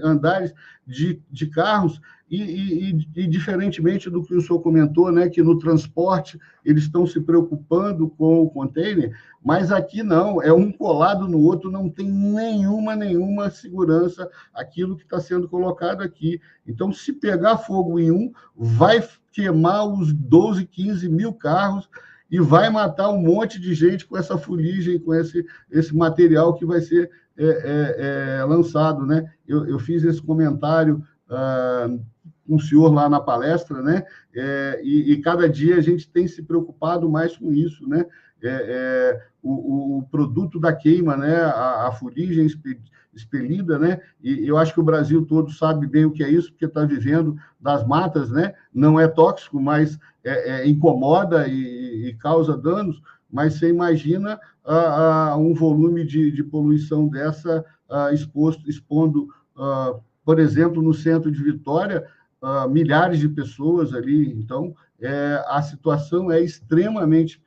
andares de carros, e diferentemente do que o senhor comentou, né, que no transporte eles estão se preocupando com o container, mas aqui não, é um colado no outro, não tem nenhuma segurança aquilo que está sendo colocado aqui. Então, se pegar fogo em um, vai queimar os 12, 15 mil carros, e vai matar um monte de gente com essa fuligem, com esse material que vai ser lançado, né? Eu fiz esse comentário com o senhor lá na palestra, né? E cada dia a gente tem se preocupado mais com isso, né? O produto da queima, né? A fuligem expelida, né? E eu acho que o Brasil todo sabe bem o que é isso, porque está vivendo das matas, né? Não é tóxico, mas incomoda e causa danos, mas você imagina um volume de poluição dessa expondo, por exemplo, no centro de Vitória, milhares de pessoas ali. Então, a situação é extremamente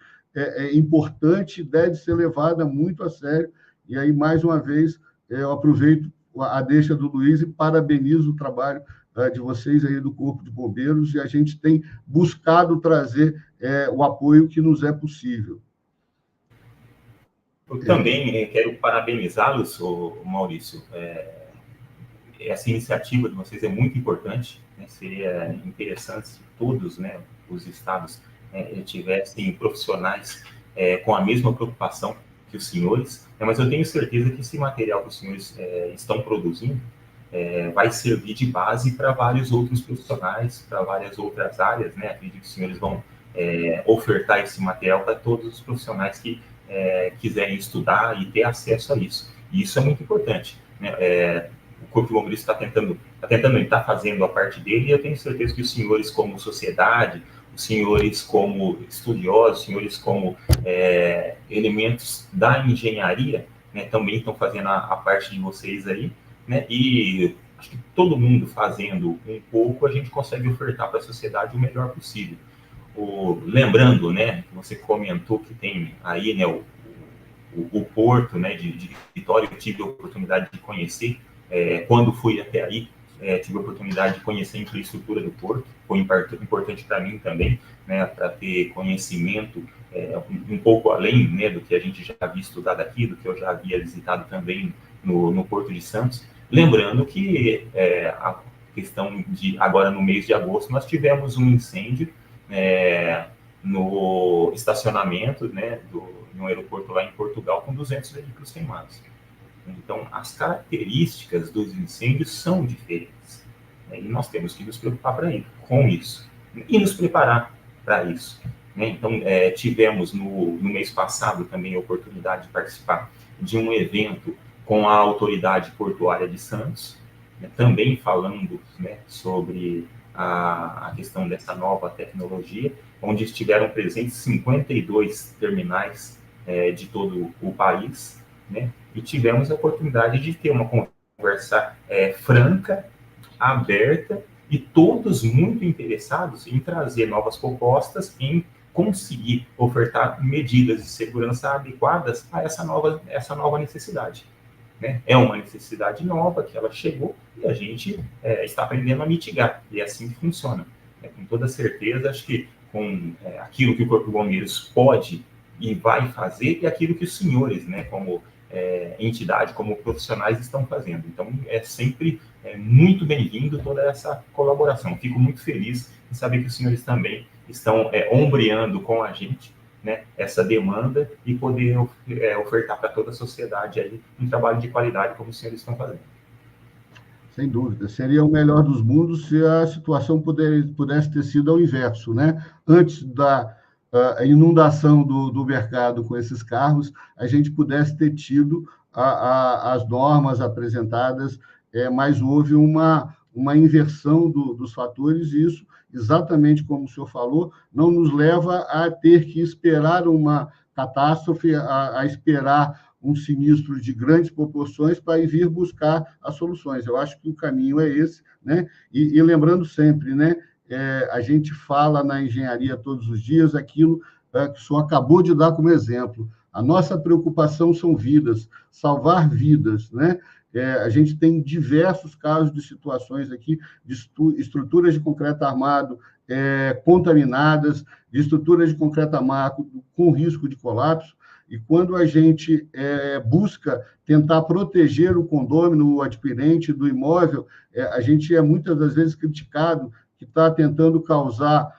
importante, deve ser levada muito a sério. E aí, mais uma vez, eu aproveito a deixa do Luiz e parabenizo o trabalho de vocês aí do Corpo de Bombeiros, e a gente tem buscado trazer o apoio que nos é possível. Eu também quero parabenizá-los, Maurício. Essa iniciativa de vocês é muito importante, né? Seria interessante se todos, né, os estados tivessem profissionais com a mesma preocupação que os senhores, mas eu tenho certeza que esse material que os senhores estão produzindo vai servir de base para vários outros profissionais, para várias outras áreas, né? Acredito que os senhores vão ofertar esse material para todos os profissionais que quiserem estudar e ter acesso a isso. E isso é muito importante, né? O Corpo de Bombeiros está fazendo a parte dele, e eu tenho certeza que os senhores, como sociedade, os senhores como estudiosos, os senhores como elementos da engenharia, né, também estão fazendo a parte de vocês aí, né? E acho que todo mundo fazendo um pouco, a gente consegue ofertar para a sociedade o melhor possível. Lembrando, né, que você comentou que tem aí, né, o porto, né, de Vitória. Eu tive a oportunidade de conhecer, quando fui até aí, tive a oportunidade de conhecer a infraestrutura do porto. Foi importante para mim também, né, para ter conhecimento um pouco além, né, do que a gente já havia estudado aqui, do que eu já havia visitado também no Porto de Santos. Lembrando que a questão de agora, no mês de agosto, nós tivemos um incêndio no estacionamento, né, no aeroporto lá em Portugal, com 200 veículos queimados. Então, as características dos incêndios são diferentes, né, e nós temos que nos preocupar com isso e nos preparar para isso, né? Então, tivemos no mês passado também a oportunidade de participar de um evento com a Autoridade Portuária de Santos, né, também falando, né, sobre a questão dessa nova tecnologia, onde estiveram presentes 52 terminais de todo o país, né? E tivemos a oportunidade de ter uma conversa franca, aberta, e todos muito interessados em trazer novas propostas, em conseguir ofertar medidas de segurança adequadas a essa nova necessidade. Né? É uma necessidade nova que ela chegou e a gente está aprendendo a mitigar, e é assim que funciona. Com toda certeza, acho que com aquilo que o Corpo de Bombeiros pode e vai fazer, e aquilo que os senhores, né, como entidade, como profissionais, estão fazendo. Então, é sempre muito bem-vindo toda essa colaboração. Fico muito feliz em saber que os senhores também estão ombreando com a gente, né, essa demanda, e poder ofertar para toda a sociedade aí um trabalho de qualidade como os senhores estão fazendo. Sem dúvida. Seria o melhor dos mundos se a situação pudesse ter sido ao inverso, né? Antes da inundação do mercado com esses carros, a gente pudesse ter tido as normas apresentadas, mas houve uma inversão dos fatores, e isso, exatamente como o senhor falou, não nos leva a ter que esperar uma catástrofe, a esperar um sinistro de grandes proporções para ir vir buscar as soluções. Eu acho que o caminho é esse, né? E lembrando sempre, né? A gente fala na engenharia todos os dias aquilo que o senhor acabou de dar como exemplo. A nossa preocupação são vidas, salvar vidas, né? A gente tem diversos casos de situações aqui, de estruturas de concreto armado contaminadas, de estruturas de concreto armado com risco de colapso, e quando a gente busca tentar proteger o condômino, o adquirente do imóvel, a gente é muitas das vezes criticado que está tentando causar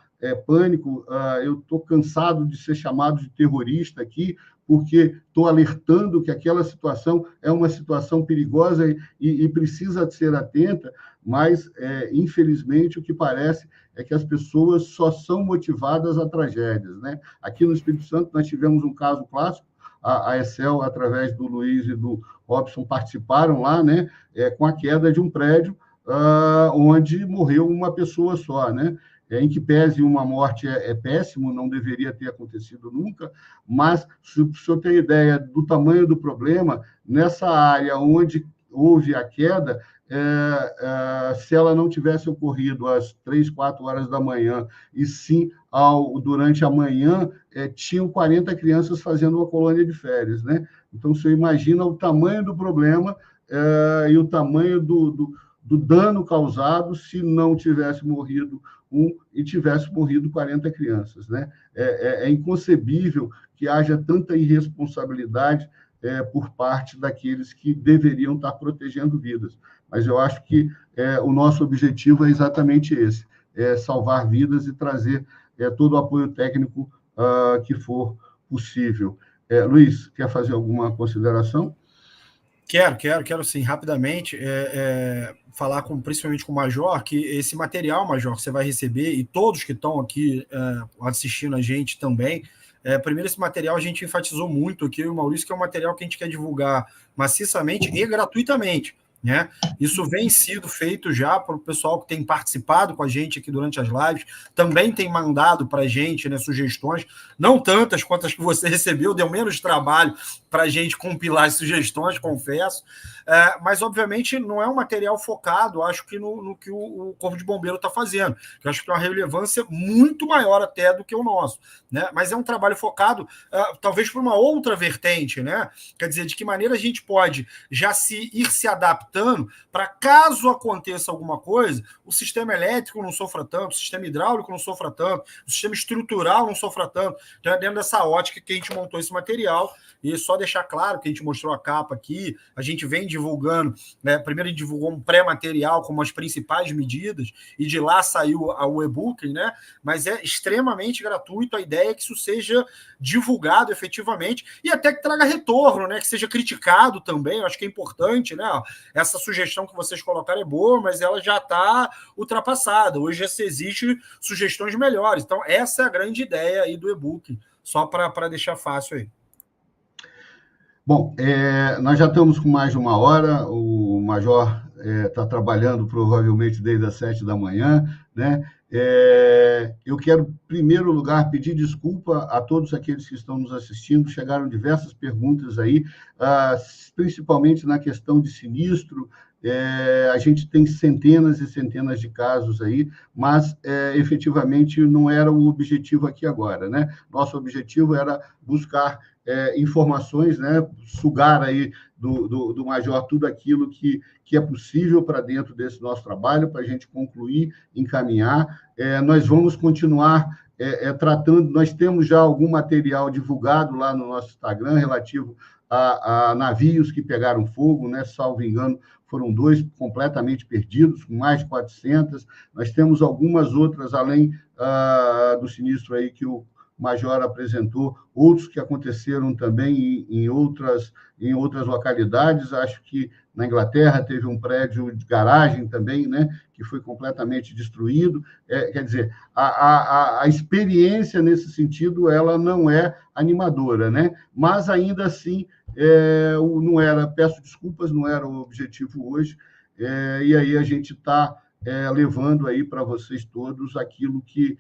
pânico. Eu estou cansado de ser chamado de terrorista aqui, porque estou alertando que aquela situação é uma situação perigosa e precisa ser atenta, mas, infelizmente, o que parece é que as pessoas só são motivadas a tragédias, né? Aqui no Espírito Santo, nós tivemos um caso clássico, a Excel, através do Luiz e do Robson, participaram lá, né? Com a queda de um prédio, onde morreu uma pessoa só, né? Em que pese uma morte é péssimo, não deveria ter acontecido nunca, mas, se o senhor tem ideia do tamanho do problema, nessa área onde houve a queda, se ela não tivesse ocorrido às 3, 4 horas da manhã, e sim durante a manhã, tinham 40 crianças fazendo uma colônia de férias, né? Então, o senhor imagina o tamanho do problema e o tamanho do dano causado se não tivesse morrido e tivesse morrido 40 crianças, né? É inconcebível que haja tanta irresponsabilidade por parte daqueles que deveriam estar protegendo vidas. Mas eu acho que o nosso objetivo é exatamente esse, salvar vidas e trazer todo o apoio técnico que for possível. Luiz, quer fazer alguma consideração? Quero sim, rapidamente, falar principalmente com o Major, que esse material, Major, que você vai receber, e todos que estão aqui assistindo a gente também, primeiro, esse material a gente enfatizou muito aqui, o Maurício, que é um material que a gente quer divulgar maciçamente e gratuitamente, né? Isso vem sido feito já para o pessoal que tem participado com a gente aqui durante as lives, também tem mandado para a gente, né, sugestões, não tantas quanto as que você recebeu, deu menos trabalho para a gente compilar as sugestões, confesso, mas obviamente não é um material focado, acho que no que o Corpo de Bombeiro está fazendo, que eu acho que tem uma relevância muito maior até do que o nosso, né? Mas é um trabalho focado talvez por uma outra vertente, né? Quer dizer, de que maneira a gente pode já ir se adaptando para, caso aconteça alguma coisa, o sistema elétrico não sofra tanto, o sistema hidráulico não sofra tanto, o sistema estrutural não sofra tanto. Então é dentro dessa ótica que a gente montou esse material. E só deixar claro que a gente mostrou a capa aqui, a gente vem divulgando, né? Primeiro a gente divulgou um pré-material com as principais medidas, e de lá saiu o e-book, né? Mas é extremamente gratuito, a ideia é que isso seja divulgado efetivamente, e até que traga retorno, né? Que seja criticado também, eu acho que é importante, né? Essa sugestão que vocês colocaram é boa, mas ela já está ultrapassada, hoje já se existe sugestões melhores, então essa é a grande ideia aí do e-book, só para deixar fácil aí. Bom, nós já estamos com mais de uma hora, o Major está trabalhando provavelmente desde as 7 da manhã, né? Eu quero, em primeiro lugar, pedir desculpa a todos aqueles que estão nos assistindo. Chegaram diversas perguntas aí, principalmente na questão de sinistro. A gente tem centenas e centenas de casos aí, mas efetivamente não era o objetivo aqui agora, né? Nosso objetivo era buscar informações, né? Sugar aí do Major tudo aquilo que é possível para dentro desse nosso trabalho, para a gente concluir, encaminhar. Nós vamos continuar tratando, nós temos já algum material divulgado lá no nosso Instagram relativo a navios que pegaram fogo, né? Salvo engano, foram 2 completamente perdidos, com mais de 400. Nós temos algumas outras, além do sinistro aí que o Major apresentou, outros que aconteceram também em outras localidades. Acho que na Inglaterra teve um prédio de garagem também, né, que foi completamente destruído. Quer dizer, a experiência nesse sentido ela não é animadora, né? Mas ainda assim não era, peço desculpas, não era o objetivo hoje, e aí a gente está levando aí para vocês todos aquilo que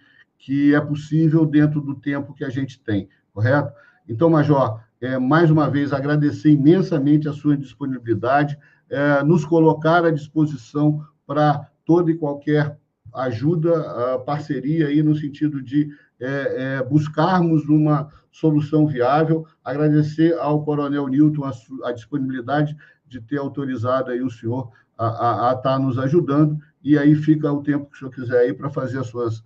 é possível dentro do tempo que a gente tem, correto? Então, Major, mais uma vez, agradecer imensamente a sua disponibilidade, nos colocar à disposição para toda e qualquer ajuda, parceria, aí no sentido de buscarmos uma solução viável. Agradecer ao Coronel Newton a disponibilidade de ter autorizado aí o senhor a estar nos ajudando, e aí fica o tempo que o senhor quiser aí para fazer as suas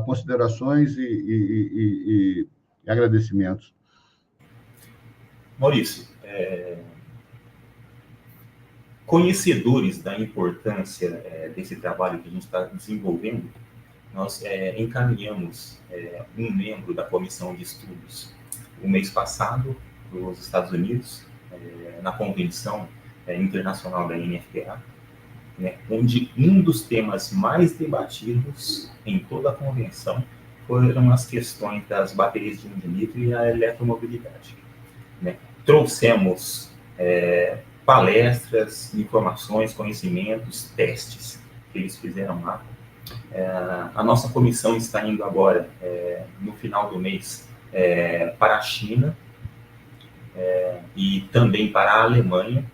considerações e agradecimentos. Maurício, conhecedores da importância desse trabalho que a gente está desenvolvendo, nós encaminhamos um membro da comissão de estudos o mês passado para os Estados Unidos, na convenção internacional da NFPA, né, onde um dos temas mais debatidos em toda a convenção foram as questões das baterias de 1 litro e a eletromobilidade, né? Trouxemos palestras, informações, conhecimentos, testes que eles fizeram lá. A nossa comissão está indo agora, no final do mês, para a China e também para a Alemanha,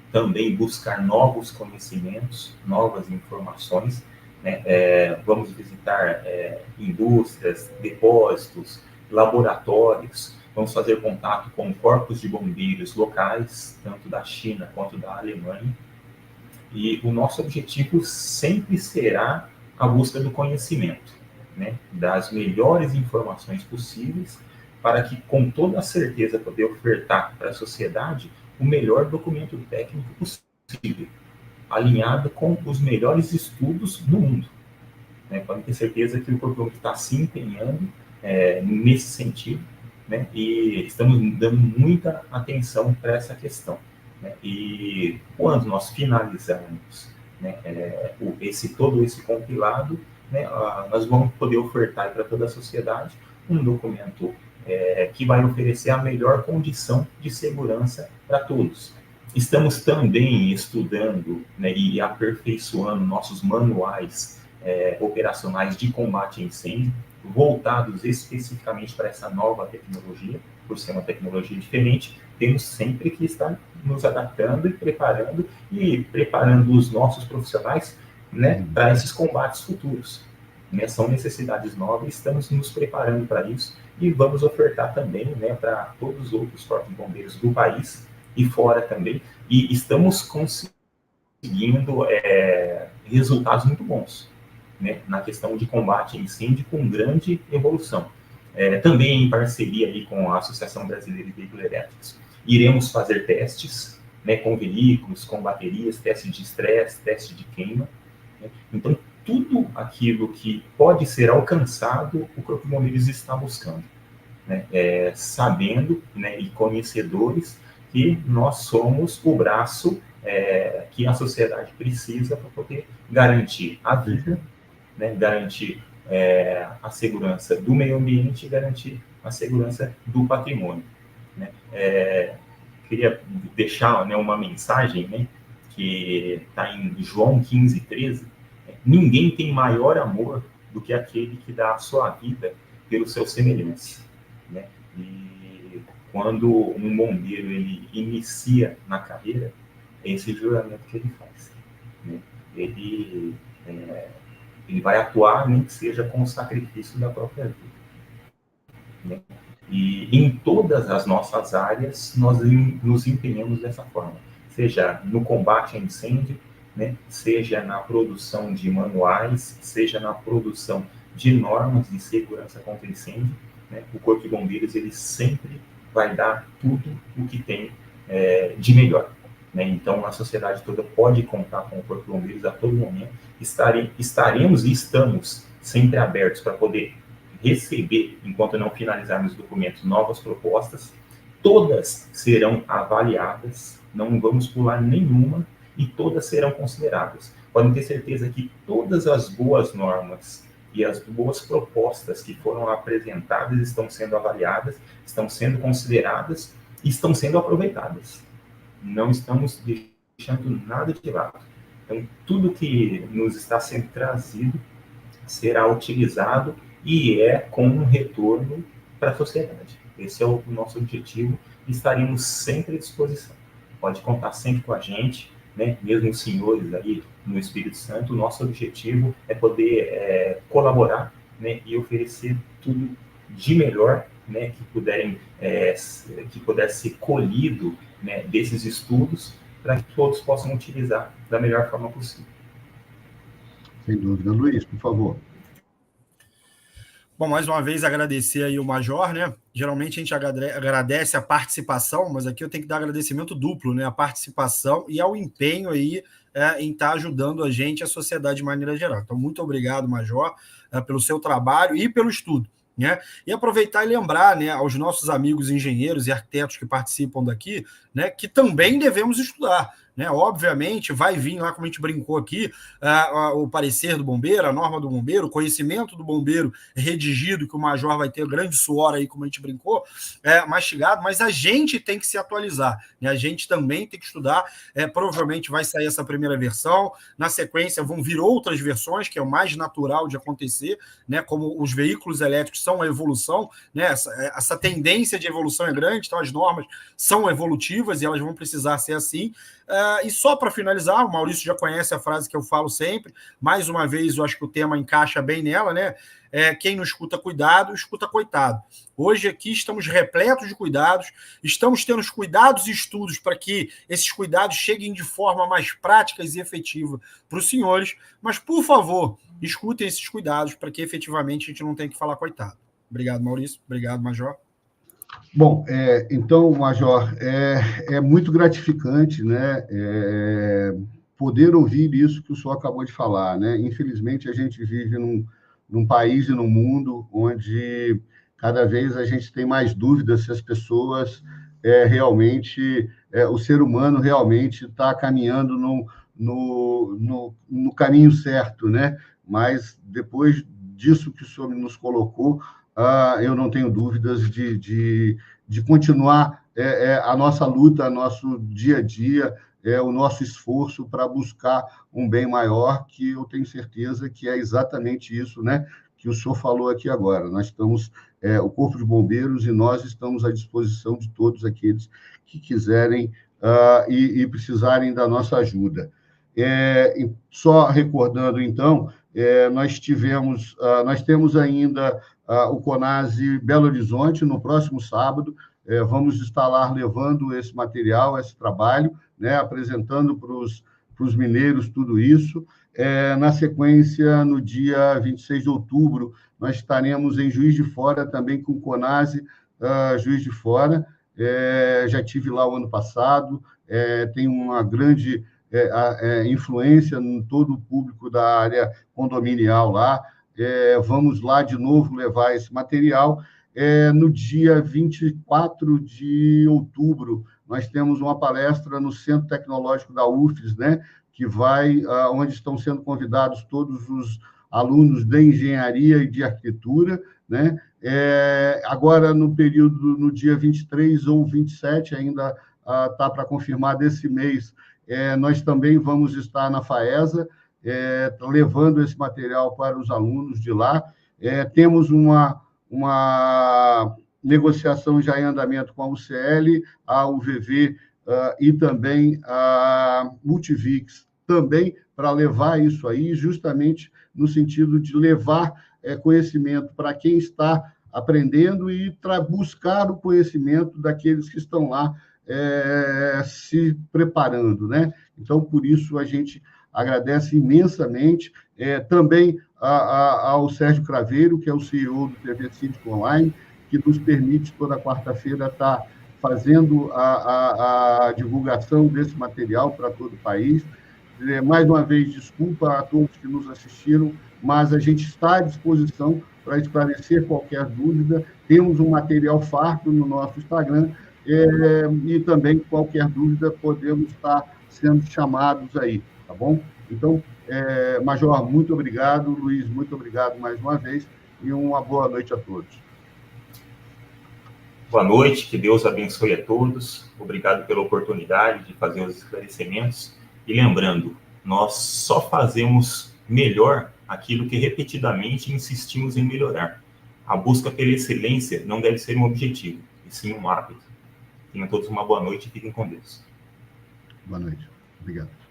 também buscar novos conhecimentos, novas informações, né? Vamos visitar indústrias, depósitos, laboratórios, vamos fazer contato com corpos de bombeiros locais, tanto da China quanto da Alemanha, e o nosso objetivo sempre será a busca do conhecimento, né? Das melhores informações possíveis, para que, com toda a certeza, poder ofertar para a sociedade o melhor documento técnico possível, alinhado com os melhores estudos do mundo, né? Podem ter certeza que o Corpo está se empenhando nesse sentido, né? E estamos dando muita atenção para essa questão, né? E quando nós finalizarmos, né, todo esse compilado, né, nós vamos poder ofertar para toda a sociedade um documento que vai oferecer a melhor condição de segurança para todos. Estamos também estudando, né, e aperfeiçoando nossos manuais operacionais de combate a incêndio, voltados especificamente para essa nova tecnologia. Por ser uma tecnologia diferente, temos sempre que estar nos adaptando e preparando os nossos profissionais, né, para esses combates futuros. Né, são necessidades novas, estamos nos preparando para isso e vamos ofertar também, né, para todos os outros corpos de bombeiros do país e fora também, e estamos conseguindo resultados muito bons, né, na questão de combate a incêndio, com grande evolução. Também em parceria aí com a Associação Brasileira de Veículos Elétricos, iremos fazer testes, né, com veículos, com baterias, teste de estresse, teste de queima, né? Então, tudo aquilo que pode ser alcançado, o Corpo de Bombeiros está buscando, né? Sabendo, né, e conhecedores que nós somos o braço que a sociedade precisa para poder garantir a vida, né, garantir a segurança do meio ambiente e garantir a segurança do patrimônio, né? Queria deixar, né, uma mensagem, né, que está em João 15:13, ninguém tem maior amor do que aquele que dá a sua vida pelos seus semelhantes, né? E quando um bombeiro ele inicia na carreira, é esse juramento que ele faz, né? Ele vai atuar, nem que seja com o sacrifício da própria vida, né? E em todas as nossas áreas, nós nos empenhamos dessa forma, seja no combate a incêndio, né? Seja na produção de manuais, seja na produção de normas de segurança contra incêndio, né? O Corpo de Bombeiros ele sempre vai dar tudo o que tem de melhor, né? Então, a sociedade toda pode contar com o Corpo de Bombeiros a todo momento. Estaremos e estamos sempre abertos para poder receber, enquanto não finalizarmos os documentos, novas propostas. Todas serão avaliadas, não vamos pular nenhuma, e todas serão consideradas. Podem ter certeza que todas as boas normas e as boas propostas que foram apresentadas estão sendo avaliadas, estão sendo consideradas e estão sendo aproveitadas. Não estamos deixando nada de lado. Então, tudo que nos está sendo trazido será utilizado e com um retorno para a sociedade. Esse é o nosso objetivo e estaremos sempre à disposição. Pode contar sempre com a gente, né? Mesmo os senhores aí no Espírito Santo, o nosso objetivo é poder colaborar, né? E oferecer tudo de melhor, né? Que pudesse ser colhido, né? Desses estudos, para que todos possam utilizar da melhor forma possível. Sem dúvida. Luiz, por favor. Bom, mais uma vez agradecer aí o Major, né? Geralmente a gente agradece a participação, mas aqui eu tenho que dar agradecimento duplo, né? A participação e ao empenho aí em estar ajudando a gente, a sociedade de maneira geral. Então, muito obrigado, Major, pelo seu trabalho e pelo estudo, né? E aproveitar e lembrar, né, aos nossos amigos engenheiros e arquitetos que participam daqui, né, que também devemos estudar, né? Obviamente, vai vir lá, como a gente brincou aqui, o parecer do bombeiro, a norma do bombeiro, o conhecimento do bombeiro redigido, que o Major vai ter grande suor aí, como a gente brincou, mastigado, mas a gente tem que se atualizar, né? A gente também tem que estudar, provavelmente vai sair essa primeira versão, na sequência vão vir outras versões, que é o mais natural de acontecer, né? Como os veículos elétricos são a evolução, né? Essa tendência de evolução é grande, então as normas são evolutivas e elas vão precisar ser assim. E só para finalizar, o Maurício já conhece a frase que eu falo sempre, mais uma vez eu acho que o tema encaixa bem nela, né? Quem não escuta cuidado, escuta coitado. Hoje aqui estamos repletos de cuidados, estamos tendo os cuidados e estudos para que esses cuidados cheguem de forma mais prática e efetiva para os senhores, mas, por favor, escutem esses cuidados para que efetivamente a gente não tenha que falar coitado. Obrigado, Maurício. Obrigado, Major. Bom, então, Major, é muito gratificante, né, poder ouvir isso que o senhor acabou de falar, né? Infelizmente, a gente vive num país e num mundo onde cada vez a gente tem mais dúvidas se as pessoas realmente, o ser humano realmente está caminhando no caminho certo, né? Mas depois disso que o senhor nos colocou, eu não tenho dúvidas de continuar a nossa luta, nosso dia a dia, o nosso esforço para buscar um bem maior, que eu tenho certeza que é exatamente isso, né, que o senhor falou aqui agora. Nós estamos, o Corpo de Bombeiros, e nós estamos à disposição de todos aqueles que quiserem e precisarem da nossa ajuda. Só recordando, então, nós temos ainda o CONASE Belo Horizonte no próximo sábado. Vamos estar lá levando esse material, esse trabalho, né, apresentando para os mineiros tudo isso. Na sequência, no dia 26 de outubro, nós estaremos em Juiz de Fora, também com o CONASE Juiz de Fora. Já estive lá o ano passado, tem uma grande influência em todo o público da área condominial lá. Vamos lá de novo levar esse material. No dia 24 de outubro, nós temos uma palestra no Centro Tecnológico da UFES, né, onde estão sendo convidados todos os alunos de engenharia e de arquitetura, né? Agora, no dia 23 ou 27, ainda está para confirmar desse mês, nós também vamos estar na FAESA, levando esse material para os alunos de lá. Temos uma negociação já em andamento com a UCL, a UVV e também a Multivix, também para levar isso aí, justamente no sentido de levar conhecimento para quem está aprendendo e buscar o conhecimento daqueles que estão lá se preparando, né? Então, por isso, a gente agradece imensamente também ao Sérgio Craveiro, que é o CEO do TV Síndico Online, que nos permite, toda quarta-feira, estar fazendo a divulgação desse material para todo o país. Mais uma vez, desculpa a todos que nos assistiram, mas a gente está à disposição para esclarecer qualquer dúvida. Temos um material farto no nosso Instagram e também, qualquer dúvida, podemos estar sendo chamados aí, tá bom? Então, Major, muito obrigado. Luiz, muito obrigado mais uma vez e uma boa noite a todos. Boa noite, que Deus abençoe a todos. Obrigado pela oportunidade de fazer os esclarecimentos. E lembrando, nós só fazemos melhor aquilo que repetidamente insistimos em melhorar. A busca pela excelência não deve ser um objetivo, e sim um hábito. Tenham todos uma boa noite e fiquem com Deus. Boa noite. Obrigado.